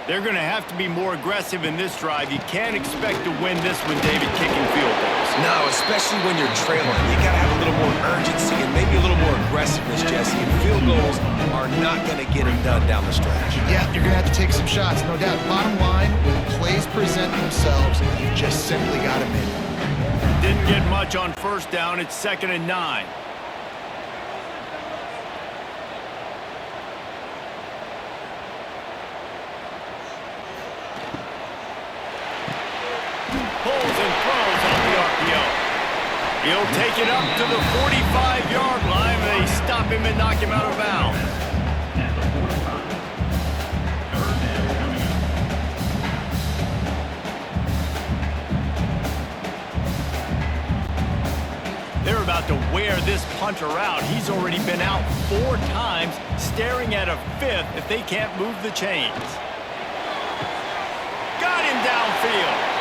They're going to have to be more aggressive in this drive. You can't expect to win this one, David, kicking field goals. No, especially when you're trailing. You got to have a little more urgency and maybe a little more aggressiveness, Jesse. And field goals are not going to get them done down the stretch. Yeah, you're going to have to take some shots, no doubt. Bottom line, when plays present themselves, you just simply got to make them. Didn't get much on 1st down. It's 2nd and 9. Pulls and throws on the RPO. He'll take it up to the 45-yard line. They stop him and knock him out of bounds. At the 45. 3rd down coming up. They're about to wear this punter out. He's already been out 4 times, staring at a 5th if they can't move the chains. Got him downfield.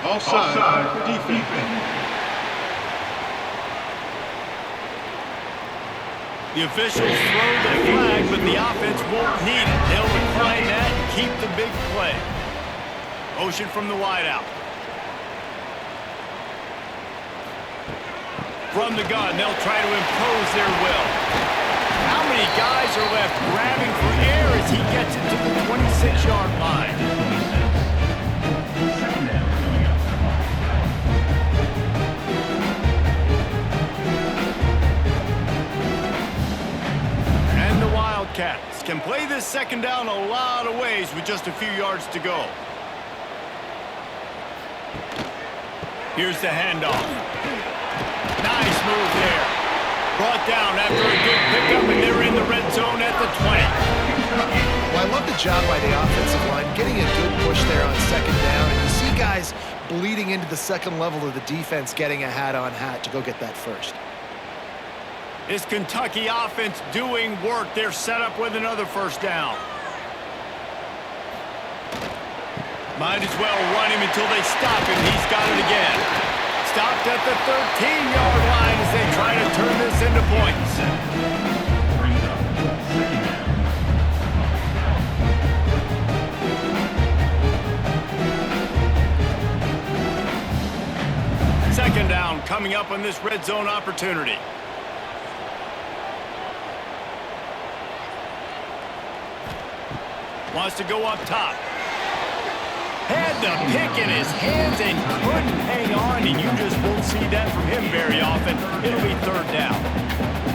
Offside defense. The officials throw the flag, but the offense won't need it. They'll decline that and keep the big play. Motion from the wideout. From the gun, they'll try to impose their will. How many guys are left grabbing for air as he gets it to the 26-yard line? 2nd down coming up. And the Wildcats can play this 2nd down a lot of ways with just a few yards to go. Here's the handoff. Nice move there. Brought down after a good pickup, and they're in the red zone at the 20. Well, I love the job by the offensive line, getting a good push there on 2nd down. And you see guys bleeding into the 2nd level of the defense, getting a hat-on-hat to go get that first. This Kentucky offense doing work. They're set up with another 1st down. Might as well run him until they stop him. He's got it again. Stopped at the 13-yard line as they try to turn this into points. Brings up 2nd down. 2nd down coming up on this red zone opportunity. Wants to go up top. Had the pick in his hands and couldn't hang on, and you just won't see that from him very often. It'll be 3rd down.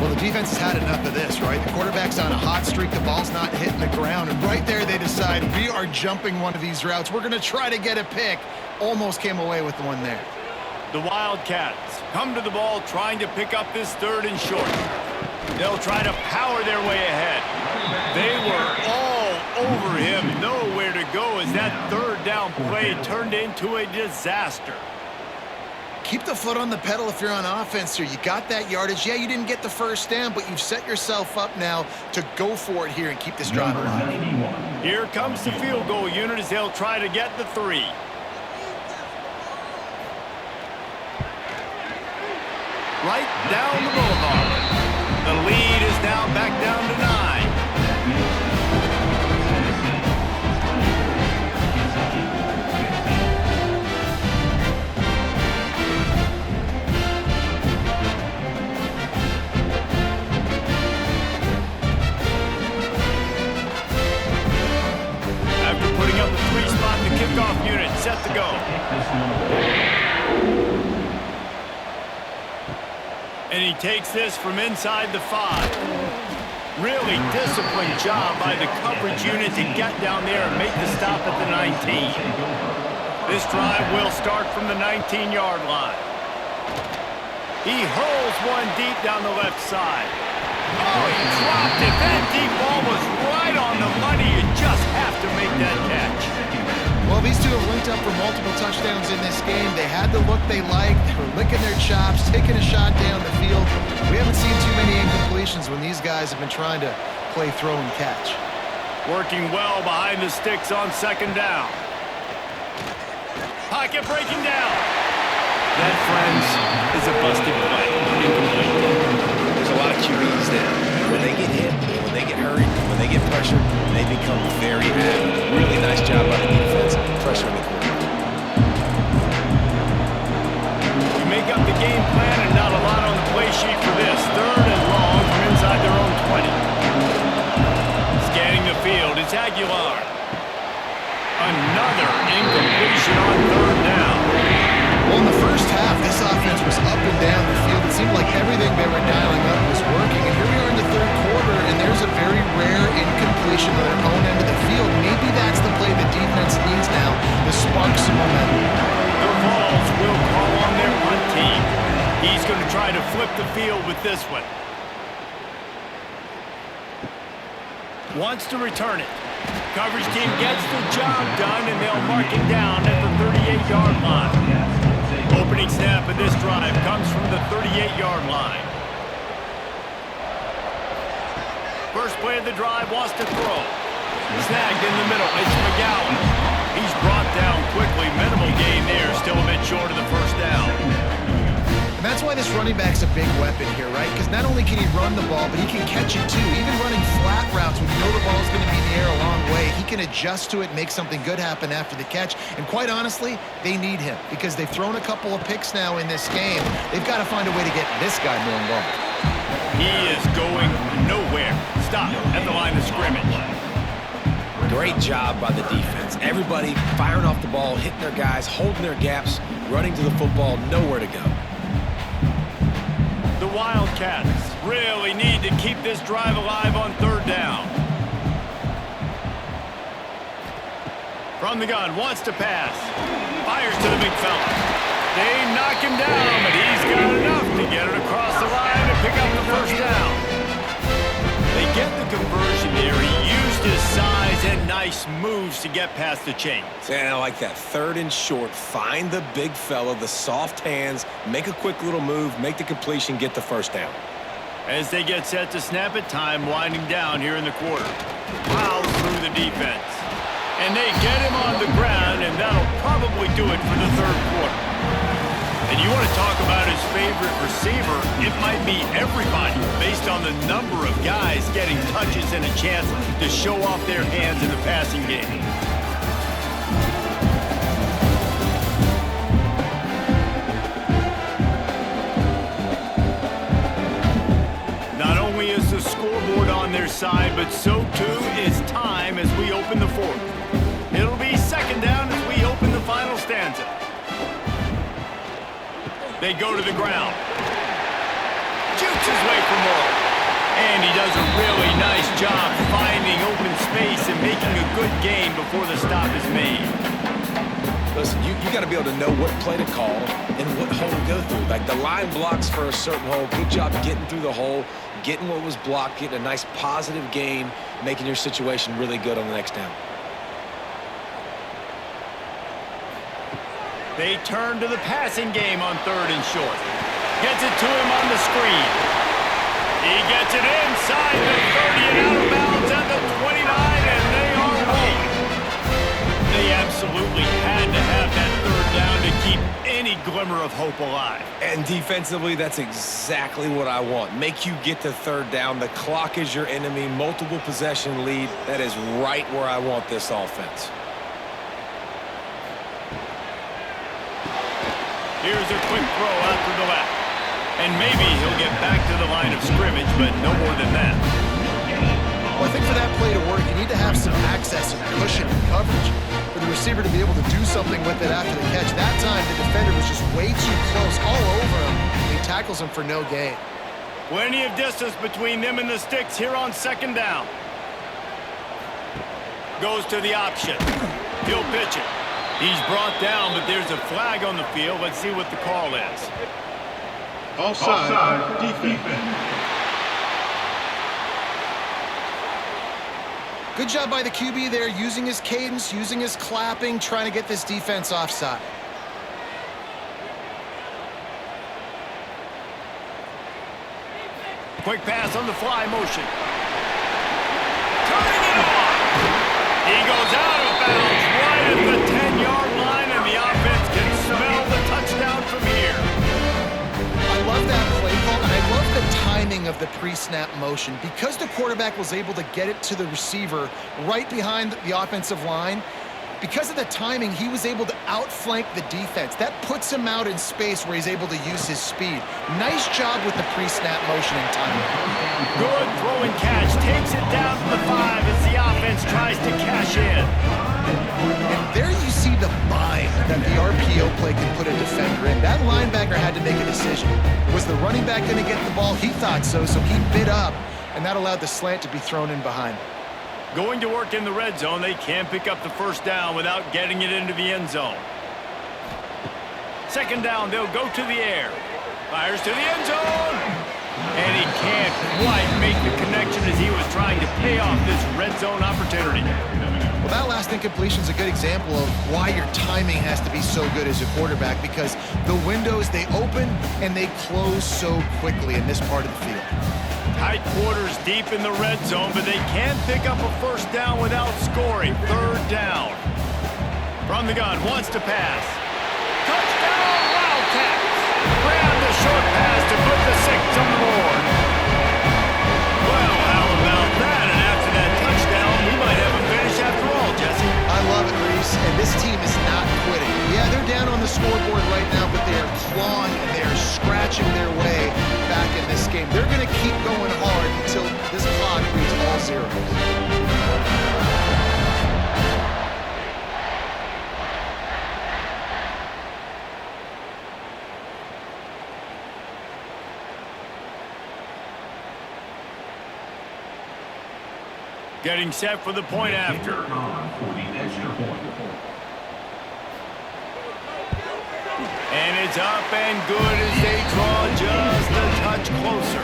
Well, the defense has had enough of this, right? The quarterback's on a hot streak. The ball's not hitting the ground. And right there, they decide, we are jumping one of these routes. We're going to try to get a pick. Almost came away with one there. The Wildcats come to the ball trying to pick up this 3rd and short. They'll try to power their way ahead. They were all over him. Nowhere to go as that 3rd down play turned into a disaster. Keep the foot on the pedal if you're on offense here. You got that yardage. Yeah, you didn't get the 1st down, but you've set yourself up now to go for it here and keep this drive alive. Here comes the field goal unit as they'll try to get the 3. Right down the boulevard. The lead is now back down to 9. After putting up a 3 spot, the kickoff unit set to go. And he takes this from inside the 5. Really disciplined job by the coverage unit to get down there and make the stop at the 19. This drive will start from the 19-yard line. He hurls one deep down the left side. Oh, he dropped it. That deep ball was right on the money. You just have to make that catch. Well, these two have linked up for multiple touchdowns in this game. They had the look they liked. They were licking their chops, taking a shot down the field. We haven't seen too many incompletions when these guys have been trying to play throw and catch. Working well behind the sticks on 2nd down. Pocket breaking down. That, friends, is a busted play. Incomplete. There's a lot of QBs that when they get hit, when they get hurried, when they get pressured, they become very active. Really nice job by the defense, pressuring the quarterback. We make up the game plan and not a lot on the play sheet for this. 3rd and long from inside their own 20. Scanning the field, it's Aguilar. Another incompletion on 3rd down. Well, in the first half, this offense was up and down the field. It seemed like everything they were dialing up was working. And here we are in the 3rd quarter, and there's a very rare incompletion on their own end of the field. Maybe that's the play the defense needs now to spark some momentum. The Vols will call on their punt team. He's going to try to flip the field with this one. Wants to return it. Coverage team gets the job done, and they'll mark him down at the 38-yard line. Opening snap of this drive comes from the 38-yard line. First play of the drive wants to throw. Snagged in the middle. It's McGowan. He's brought down quickly. Minimal gain there. Still a bit short of the 1st down. And that's why this running back's a big weapon here, right? Because not only can he run the ball, but he can catch it too. Even running flat routes when you know the ball's going to be in the air a long way, he can adjust to it and make something good happen after the catch. And quite honestly, they need him because they've thrown a couple of picks now in this game. They've got to find a way to get this guy more involved. He is going nowhere. Stop at the line of scrimmage. Great job by the defense. Everybody firing off the ball, hitting their guys, holding their gaps, running to the football, nowhere to go. The Wildcats really need to keep this drive alive on 3rd down. From the gun, wants to pass. Fires to the big fella. They knock him down, but he's got enough to get it across the line and pick up the 1st down. They get the conversion there. He used his size and nice moves to get past the chains. And I like that 3rd and short. Find the big fella, the soft hands, make a quick little move, make the completion, get the 1st down. As they get set to snap it, time winding down here in the quarter. Plows through the defense. And they get him on the ground, and that'll probably do it for the 3rd quarter. And you want to talk about his favorite receiver, it might be everybody based on the number of guys getting touches and a chance to show off their hands in the passing game. Not only is the scoreboard on their side, but so too is time as we open the 4th. It'll be 2nd down as we open the final stanza. They go to the ground. Juke makes his way for more. And he does a really nice job finding open space and making a good gain before the stop is made. Listen, you got to be able to know what play to call and what hole to go through. Like the line blocks for a certain hole. Good job getting through the hole, getting what was blocked, getting a nice positive gain, making your situation really good on the next down. They turn to the passing game on 3rd and short. Gets it to him on the screen. He gets it inside the 30 and out of bounds at the 29, and they are rolling. They absolutely had to have that 3rd down to keep any glimmer of hope alive. And defensively, that's exactly what I want. Make you get to 3rd down. The clock is your enemy. Multiple possession lead. That is right where I want this offense. Here's a quick throw out to the left. And maybe he'll get back to the line of scrimmage, but no more than that. Well, I think for that play to work, you need to have some access and cushion and coverage for the receiver to be able to do something with it after the catch. That time, the defender was just way too close, all over him. He tackles him for no gain. Plenty of distance between them and the sticks here on 2nd down. Goes to the option. He'll pitch it. He's brought down, but there's a flag on the field. Let's see what the call is. Offside, defense. Good job by the QB there, using his cadence, using his clapping, trying to get this defense offside. Quick pass on the fly motion. Turning it on. He goes out of bounds right at the 10-yard line, and the offense can smell the touchdown from here. I love that play call, and I love the timing of the pre-snap motion. Because the quarterback was able to get it to the receiver right behind the offensive line, because of the timing, he was able to outflank the defense. That puts him out in space where he's able to use his speed. Nice job with the pre-snap motion and timing. Good throw and catch. Takes it down to the 5 as the offense tries to cash in. And there you see the bind that the RPO play can put a defender in. That linebacker had to make a decision. Was the running back going to get the ball? He thought so, so he bid up, and that allowed the slant to be thrown in behind. Going to work in the red zone, they can't pick up the 1st down without getting it into the end zone. 2nd down, they'll go to the air. Fires to the end zone. And he can't quite make the connection as he was trying to pay off this red zone opportunity. Well, that last incompletion is a good example of why your timing has to be so good as a quarterback, because the windows, they open and they close so quickly in this part of the field. Tight quarters deep in the red zone, but they can't pick up a 1st down without scoring. 3rd down. From the gun, wants to pass. Touchdown, Wildcats! Grab the short pass to put the 6 on the board. Well, how about that? And after that touchdown, we might have a finish after all, Jesse. I love it, Reese, and this team is not quitting. Yeah, they're down on the scoreboard right now, but they are clawing and they are scratching their way back in this game. They're going to keep going hard until this clock reads all zeros. Getting set for the point after. For the extra point. And it's up and good as they draw just a touch closer.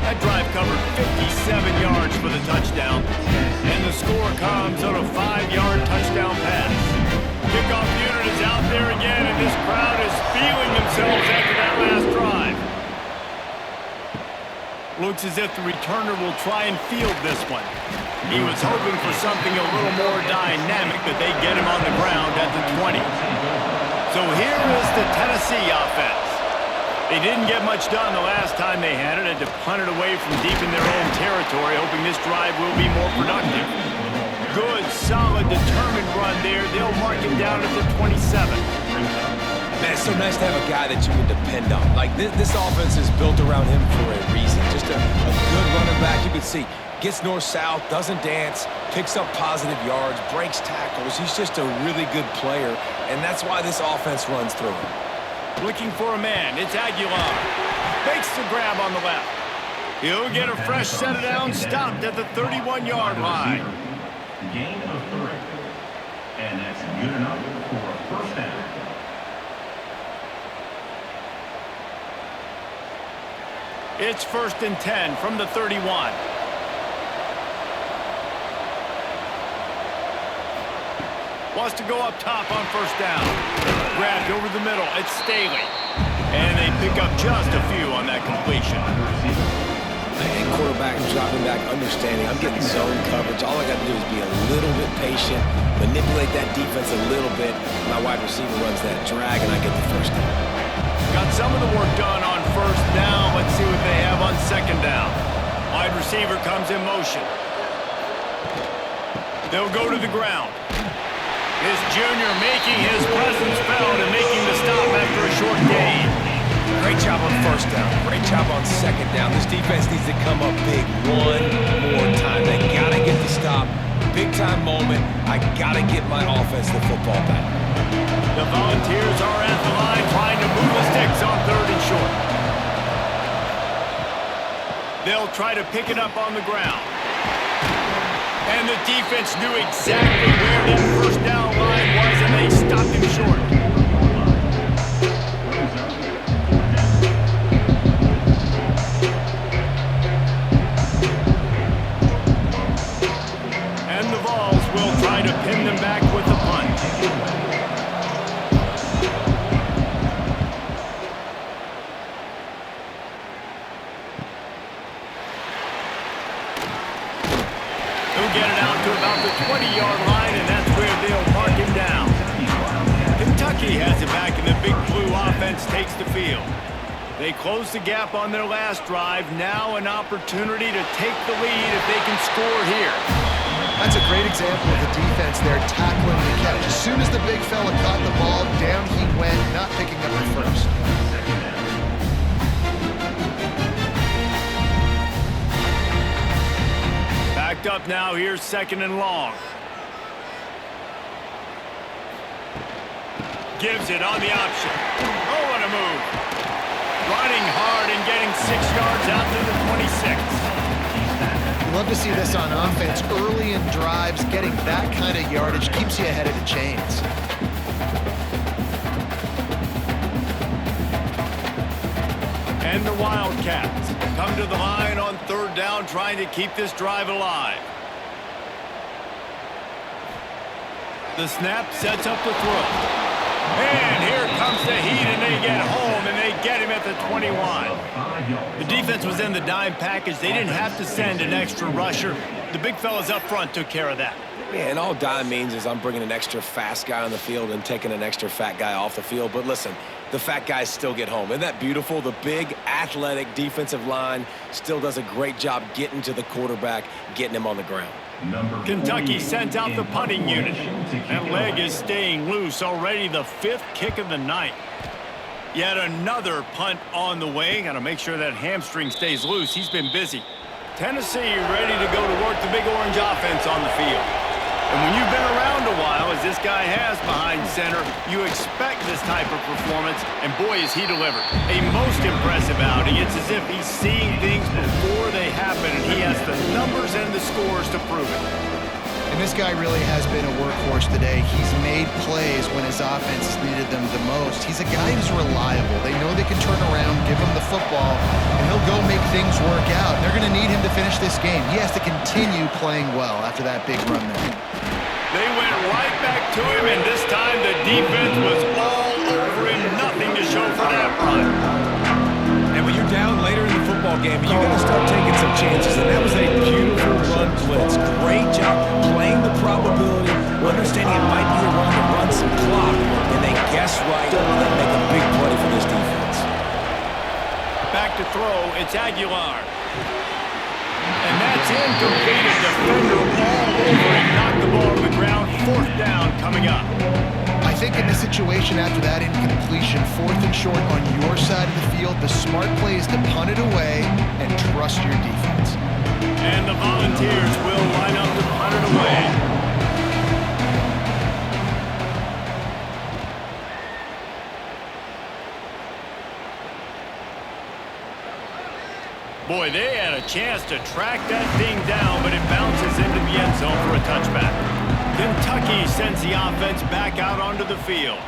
That drive covered 57 yards for the touchdown. And the score comes on a 5-yard touchdown pass. Kickoff unit is out there again, and this crowd is feeling themselves after that last drive. Looks as if the returner will try and field this one. He was hoping for something a little more dynamic, but they get him on the ground at the 20. So here is the Tennessee offense. They didn't get much done the last time they had it, had to punt it away from deep in their own territory, hoping this drive will be more productive. Good, solid, determined run there. They'll mark him down at the 27. Man, it's so nice to have a guy that you can depend on. Like, this offense is built around him for a reason. Just a good running back. You can see, gets north-south, doesn't dance, picks up positive yards, breaks tackles. He's just a really good player, and that's why this offense runs through him. Looking for a man. It's Aguilar. Makes the grab on the left. He'll get a fresh set of down, stopped at the 31-yard line. Gain of 3. And that's good enough for a first down. It's 1st and 10 from the 31. Wants to go up top on 1st down. Grabbed over the middle. It's Staley. And they pick up just a few on that completion. And quarterback dropping back, understanding I'm getting zone coverage. All I got to do is be a little bit patient, manipulate that defense a little bit. My wide receiver runs that drag, and I get the first down. Got some of the work done on 1st down. Let's see what they have on 2nd down. Wide receiver comes in motion. They'll go to the ground. His junior making his presence felt and making the stop after a short gain. Great job on 1st down. Great job on 2nd down. This defense needs to come up big one more time. They got to get the stop. Big time moment. I got to get my offense the football back. The Volunteers are at the line trying to move the sticks on 3rd and short. They'll try to pick it up on the ground. And the defense knew exactly where that 1st down line was, and they stopped him short. And the Vols will try to pin them back with the punt. Get it out to about the 20-yard line, and that's where they'll mark him down. Kentucky has it back, and the Big Blue offense takes the field. They close the gap on their last drive. Now an opportunity to take the lead if they can score here. That's a great example of the defense there tackling the catch. As soon as the big fella caught the ball, down he went, not picking up the first. Backed up now, here's 2nd and long. Gives it on the option. Oh, what a move. Running hard and getting 6 yards out to the 26. You love to see this on offense. Early in drives, getting that kind of yardage keeps you ahead of the chains. And the Wildcats come to the line on 3rd down, trying to keep this drive alive. The snap sets up the throw. And here comes the heat, and they get home, and they get him at the 21. The defense was in the dime package. They didn't have to send an extra rusher. The big fellas up front took care of that. Yeah, and all dime means is I'm bringing an extra fast guy on the field and taking an extra fat guy off the field. But listen, the fat guys still get home. Isn't that beautiful? The big, athletic defensive line still does a great job getting to the quarterback, getting him on the ground. Kentucky sends out the punting unit. That leg is staying loose. Already the 5th kick of the night. Yet another punt on the way. Got to make sure that hamstring stays loose. He's been busy. Tennessee ready to go to work the Big Orange offense on the field. And when you've been around a while, as this guy has behind center, you expect this type of performance, and boy, is he delivered. A most impressive outing. It's as if he's seeing things before they happen, and he has the numbers and the scores to prove it. And this guy really has been a workhorse today. He's made plays when his offense needed them the most. He's a guy who's reliable. They know they can turn around, give him the football, and he'll go make things work out. They're going to need him to finish this game. He has to continue playing well after that big run there. They went right back to him, and this time the defense was all over him. Nothing to show for that run. And when you're down later in the football game, you got to start taking some chances. And that was a beautiful run blitz. Great job playing the probability, understanding it might be a run to run some clock, and they guess right, and they make a big play for this defense. Back to throw, it's Aguilar. And that's incomplete. A defender all over him. Knocked the ball to the ground. 4th down coming up. I think in this situation after that incompletion, 4th and short on your side of the field, the smart play is to punt it away and trust your defense. And the Volunteers will line up to punt it away. Boy, they had a chance to track that thing down, but it bounces into the end zone for a touchback. Kentucky sends the offense back out onto the field.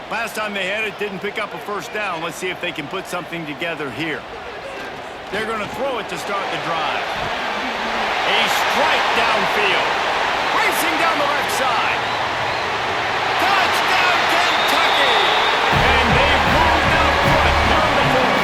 Last time they had it, didn't pick up a first down. Let's see if they can put something together here. They're going to throw it to start the drive. A strike downfield. Racing down the left side. Touchdown, Kentucky! And they've moved out front here in the fourth.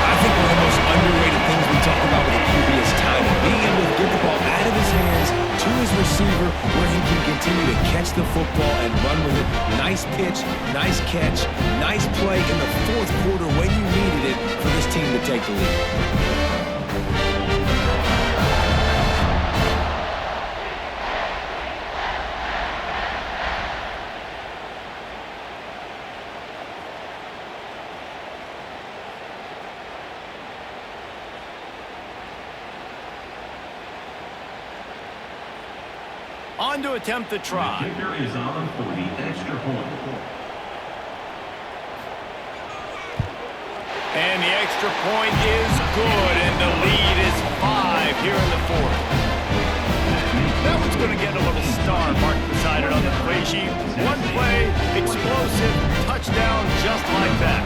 I think one of the most underrated things we talk about with a QB is timing. Being able to get the ball out of his hands to his receiver where he can continue to catch the football and run with it. Nice pitch, nice catch, nice play in the fourth quarter when you needed it for this team to take the lead. On to attempt the try. The kicker is on for the extra point. And the extra point is good, and the lead is 5 here in the fourth. That one's going to get a little star marked beside it on the play sheet. One play, explosive, touchdown, just like that.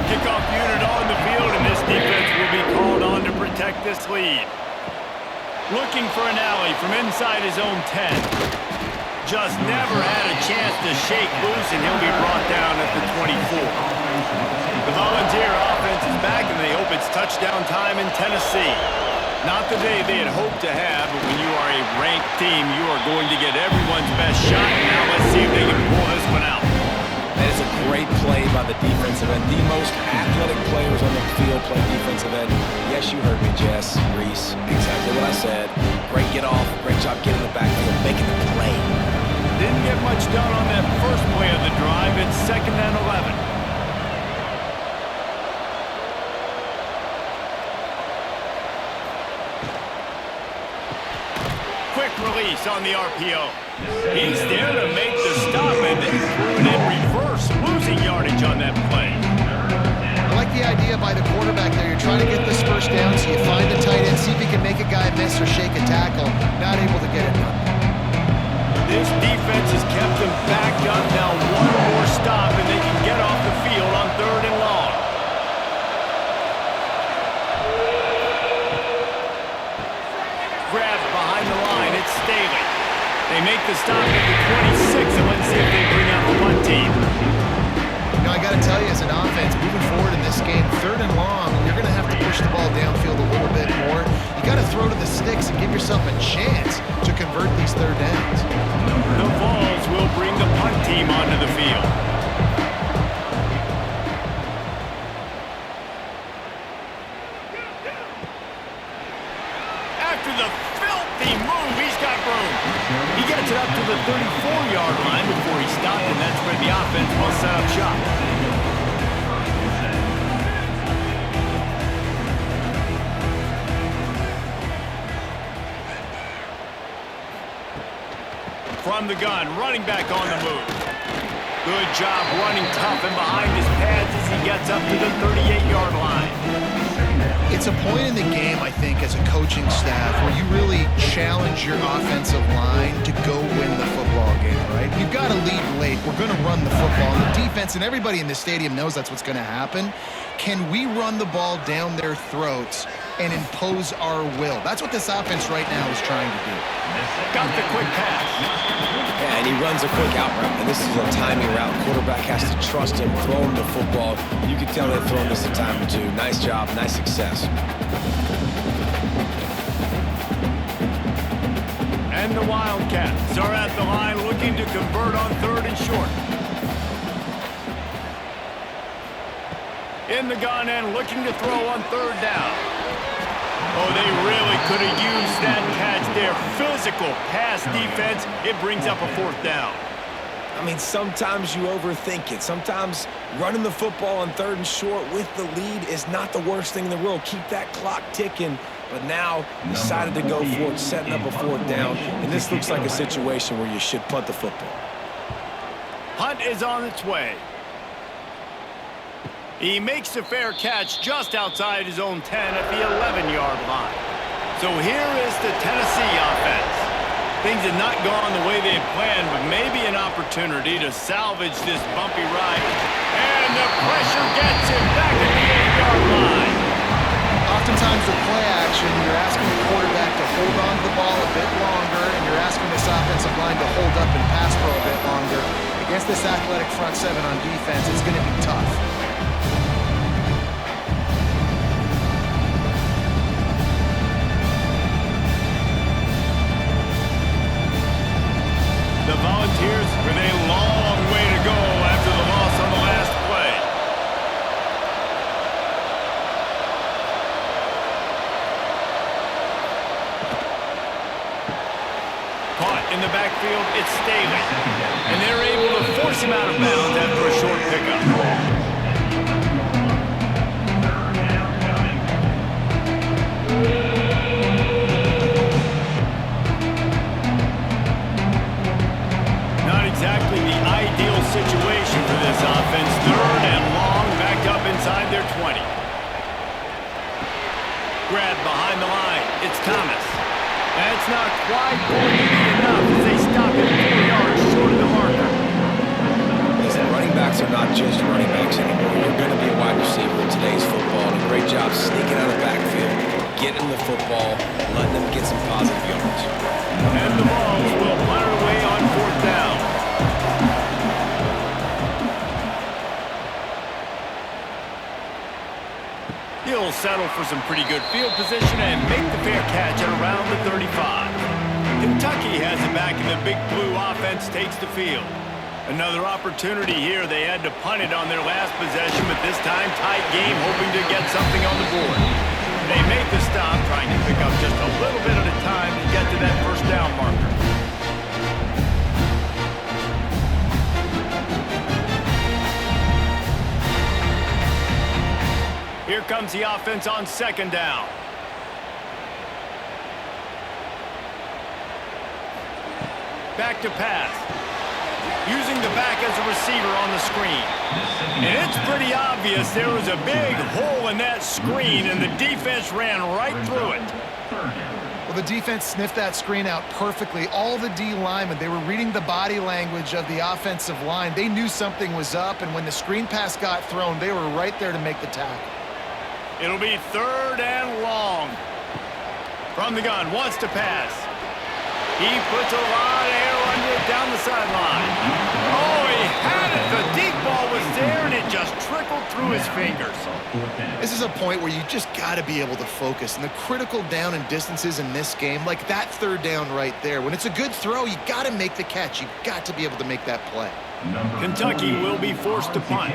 Kickoff unit on the field, and this defense will be called on to protect this lead. Looking for an alley from inside his own 10. Just never had a chance to shake loose, and he'll be brought down at the 24. The Volunteer offense is back, and they hope it's touchdown time in Tennessee. Not the day they had hoped to have, but when you are a ranked team, you are going to get everyone's best shot. Now let's see if they can pull this one out. That is a great play by the defensive end. The most athletic players on the field play defensive end. Yes, you heard me, Jess, Reese. Exactly what I said. Great get off. Great job getting the backfield, making the play. Didn't get much done on that first play of the drive. It's 2nd and 11. Quick release on the RPO. He's there to make the stop, and they threw it in reverse, losing yardage on that play. I like the idea by the quarterback there. You're trying to get this first down, so you find the tight end, see if you can make a guy miss or shake a tackle. Not able to get it done. This defense has kept them backed up. Now one more stop, and they can get off the field on 3rd and long. Grab behind the line. It's Staley. They make the stop at the 26, and let's see if they bring out the punt team. You know, I got to tell you, as an offense, moving forward in this game, 3rd and long, you're going to have to push the ball downfield a little bit more. You got to throw to the sticks and give yourself a chance to convert these 3rd downs. The Vols will bring the punt team onto the field. After the filthy move, he's got room. He gets it up to the 34-yard line before he stopped, and that's where the offense will set up shop. From the gun, running back on the move. Good job running tough and behind his pads as he gets up to the 38-yard line. It's a point in the game, I think, as a coaching staff where you really challenge your offensive line to go win the football game, right? You've got to lead late. We're going to run the football. And the defense and everybody in the stadium knows that's what's going to happen. Can we run the ball down their throats and impose our will? That's what this offense right now is trying to do. Got the quick pass. Yeah, and he runs a quick out route, and this is a timing route. Quarterback has to trust him, throw him the football. You can tell they've thrown this a time or two. Nice job, nice success. And the Wildcats are at the line looking to convert on 3rd and short. In the gun and looking to throw on 3rd down. Oh, they really could have used that catch there. Physical pass defense. It brings up a 4th down. I mean, sometimes you overthink it. Sometimes running the football on 3rd and short with the lead is not the worst thing in the world. Keep that clock ticking. But now decided to go for it, setting up a 4th down. And this looks like a situation where you should punt the football. Hunt is on its way. He makes a fair catch just outside his own 10 at the 11-yard line. So here is the Tennessee offense. Things had not gone the way they had planned, but maybe an opportunity to salvage this bumpy ride. And the pressure gets him back at the 8-yard line. Oftentimes with play action, you're asking the quarterback to hold on to the ball a bit longer, and you're asking this offensive line to hold up and pass for a bit longer. Against this athletic front seven on defense, it's going to be tough. The Volunteers with a long way to go after the loss on the last play. Caught in the backfield, it's Staley. And they're able to force him out of bounds after a short pickup. Not exactly the ideal situation for this offense. 3rd and long, backed up inside their 20. Grab behind the line, it's Thomas. That's not quite going to be enough as they stop him 4 yards short of the marker. Listen, running backs are not just running backs anymore. You're going to be a wide receiver in today's football. And a great job sneaking out of the backfield, getting the football, letting them get some positive yards. And the Vols will punt it away on 4th down. He'll settle for some pretty good field position and make the fair catch at around the 35. Kentucky has it back, and the Big Blue offense takes the field. Another opportunity here. They had to punt it on their last possession, but this time tight game, hoping to get something on the board. They make the stop, trying to pick up just a little bit at a time to get to that 1st down marker. Here comes the offense on 2nd down. Back to pass. Using the back as a receiver on the screen. And it's pretty obvious there was a big hole in that screen, and the defense ran right through it. Well, the defense sniffed that screen out perfectly. All the D linemen, they were reading the body language of the offensive line. They knew something was up, and when the screen pass got thrown, they were right there to make the tackle. It'll be 3rd and long. From the gun, wants to pass. He puts a lot of air under it down the sideline. Oh, he had it. The deep ball was there, and it just trickled through his fingers. This is a point where you just got to be able to focus. And the critical down and distances in this game, like that 3rd down right there, when it's a good throw, you got to make the catch. You got to be able to make that play. Kentucky will be forced to punt.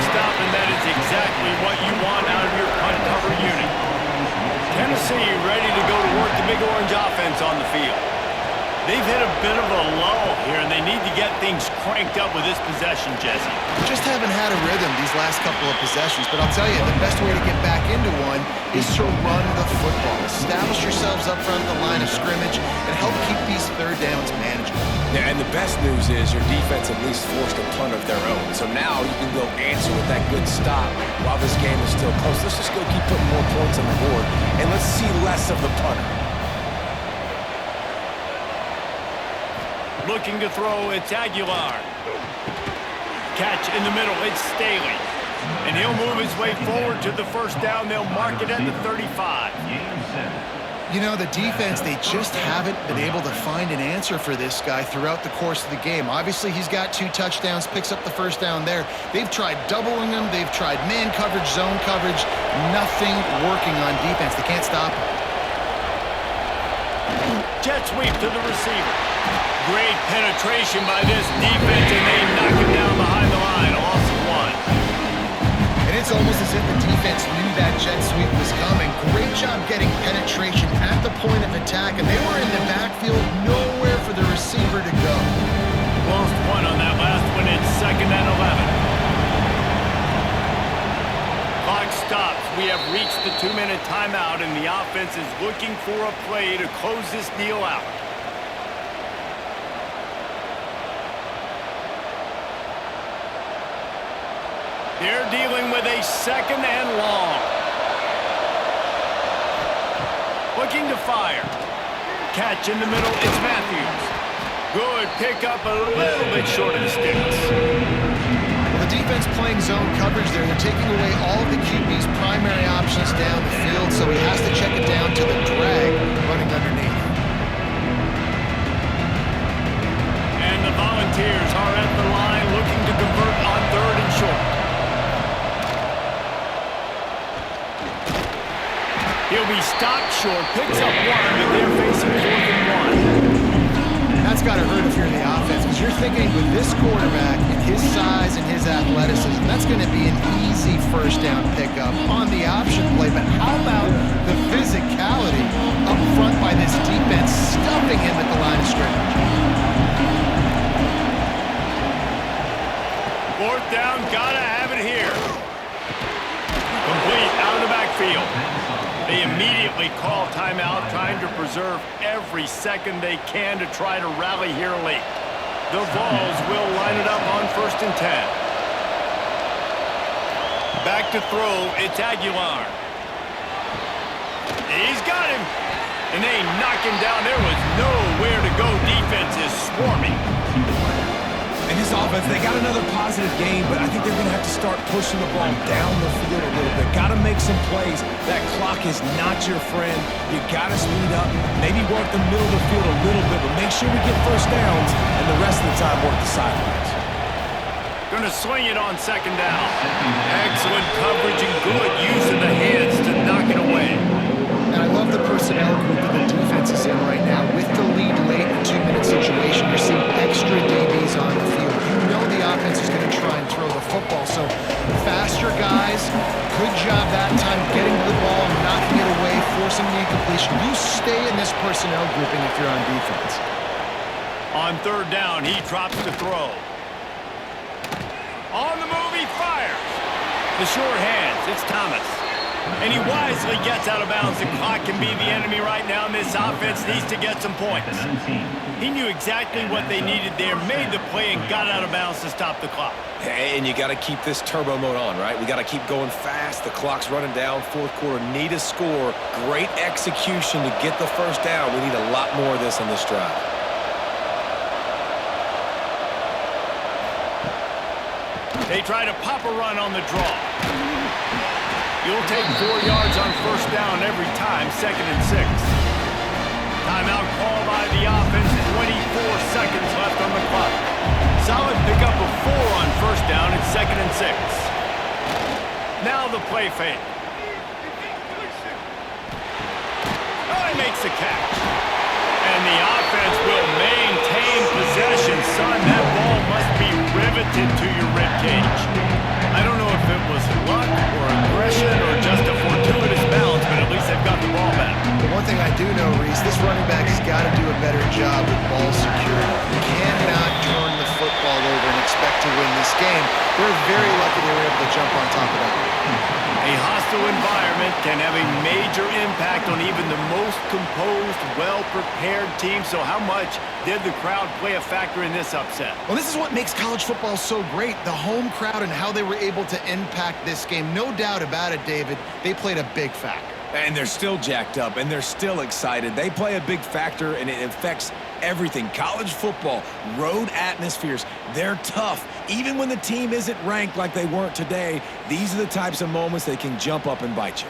Stop, and that is exactly what you want out of your punt cover unit. Tennessee ready to go to work the Big Orange offense on the field. They've hit a bit of a lull here, and they need to get things cranked up with this possession, Jesse. Just haven't had a rhythm these last couple of possessions, but I'll tell you, the best way to get back into one is to run the football. Establish yourselves up front at the line of scrimmage and help keep these 3rd downs manageable. Yeah, and the best news is your defense at least forced a punt of their own. So now you can go answer with that good stop while this game is still close. Let's just go keep putting more points on the board, and let's see less of the punter. Looking to throw, it's Aguilar. Catch in the middle, it's Staley. And he'll move his way forward to the 1st down. They'll mark it at the 35. You know, the defense, they just haven't been able to find an answer for this guy throughout the course of the game. Obviously, he's got 2 touchdowns, picks up the 1st down there. They've tried doubling him. They've tried man coverage, zone coverage. Nothing working on defense. They can't stop him. Jet sweep to the receiver. Great penetration by this defense, and they knock him down behind the line. A loss of 1. And it's almost as if the defense knew that jet sweep was coming. Great job getting penetration at the point of attack, and they were in the backfield, nowhere for the receiver to go. Lost 1 on that last one. It's 2nd and 11. Clock stops we have reached the 2-minute timeout, and the offense is looking for a play to close this deal out. They're dealing with a 2nd and long. Looking to fire. Catch in the middle, it's Matthews. Good pickup, a little bit short of the sticks. Well, the defense playing zone coverage there. They're taking away all of the QB's primary options down the field, so he has to check it down to the drag running underneath. And the Volunteers are at the line looking to convert on 3rd and short. He'll be stopped short, picks up 1, but they're facing 4th and 1. That's got to hurt if you're in the offense, because you're thinking with this quarterback and his size and his athleticism, that's going to be an easy 1st down pickup on the option play. But how about the physicality up front by this defense, stuffing him at the line of scrimmage? 4th down, gotta have it here. Complete, out of the backfield. They immediately call timeout, trying to preserve every second they can to try to rally here late. The Vols will line it up on 1st and 10. Back to throw, it's Aguilar. He's got him. And they knock him down. There was nowhere to go. Defense is swarming. And his offense, they got another positive game, but I think they're going to have to start pushing the ball down the field a little bit. Got to make some plays. That clock is not your friend. You got to speed up, maybe work the middle of the field a little bit, but make sure we get 1st downs, and the rest of the time work the sidelines. Going to swing it on 2nd down. Excellent coverage and good use of the hands to knock it away. And I love the personnel group that the defense is in right now. With the lead late in a 2-minute situation, you're seeing extra DBs on the field. You know the offense is going to try and throw the football. So faster guys, good job that time getting to the ball, knocking it away, forcing the incompletion. You stay in this personnel grouping if you're on defense. On 3rd down, he drops to throw. On the move, he fires. The short hands, it's Thomas. And he wisely gets out of bounds. The clock can be the enemy right now, and this offense needs to get some points. He knew exactly what they needed there, made the play, and got out of bounds to stop the clock. Hey, and you got to keep this turbo mode on, right? We got to keep going fast. The clock's running down. 4th quarter, need a score. Great execution to get the 1st down. We need a lot more of this on this drive. They try to pop a run on the draw. You'll take 4 yards on 1st down every time, 2nd and 6. Timeout call by the offense, 24 seconds left on the clock. Solid pickup of 4 on 1st down, it's 2nd and 6. Now the play fake. Oh, he makes the catch. And the offense will maintain possession. Son, that ball must be riveted to your ribcage. I don't know if it was luck or aggression or just a fortuitous bounce, but at least they've got the ball back. The one thing I do know, Reese, this running back has got to do a better job with ball security. You cannot turn the football over and expect to win this game. They're very lucky they were able to jump on top of that. A hostile environment can have a major impact on even the most composed, well-prepared team. So how much did the crowd play a factor in this upset? Well, this is what makes college football so great, the home crowd and how they were able to impact this game. No doubt about it, David, they played a big factor. And they're still jacked up, and they're still excited. They play a big factor, and it affects everything. College football, road atmospheres, they're tough. Even when the team isn't ranked like they weren't today, these are the types of moments they can jump up and bite you.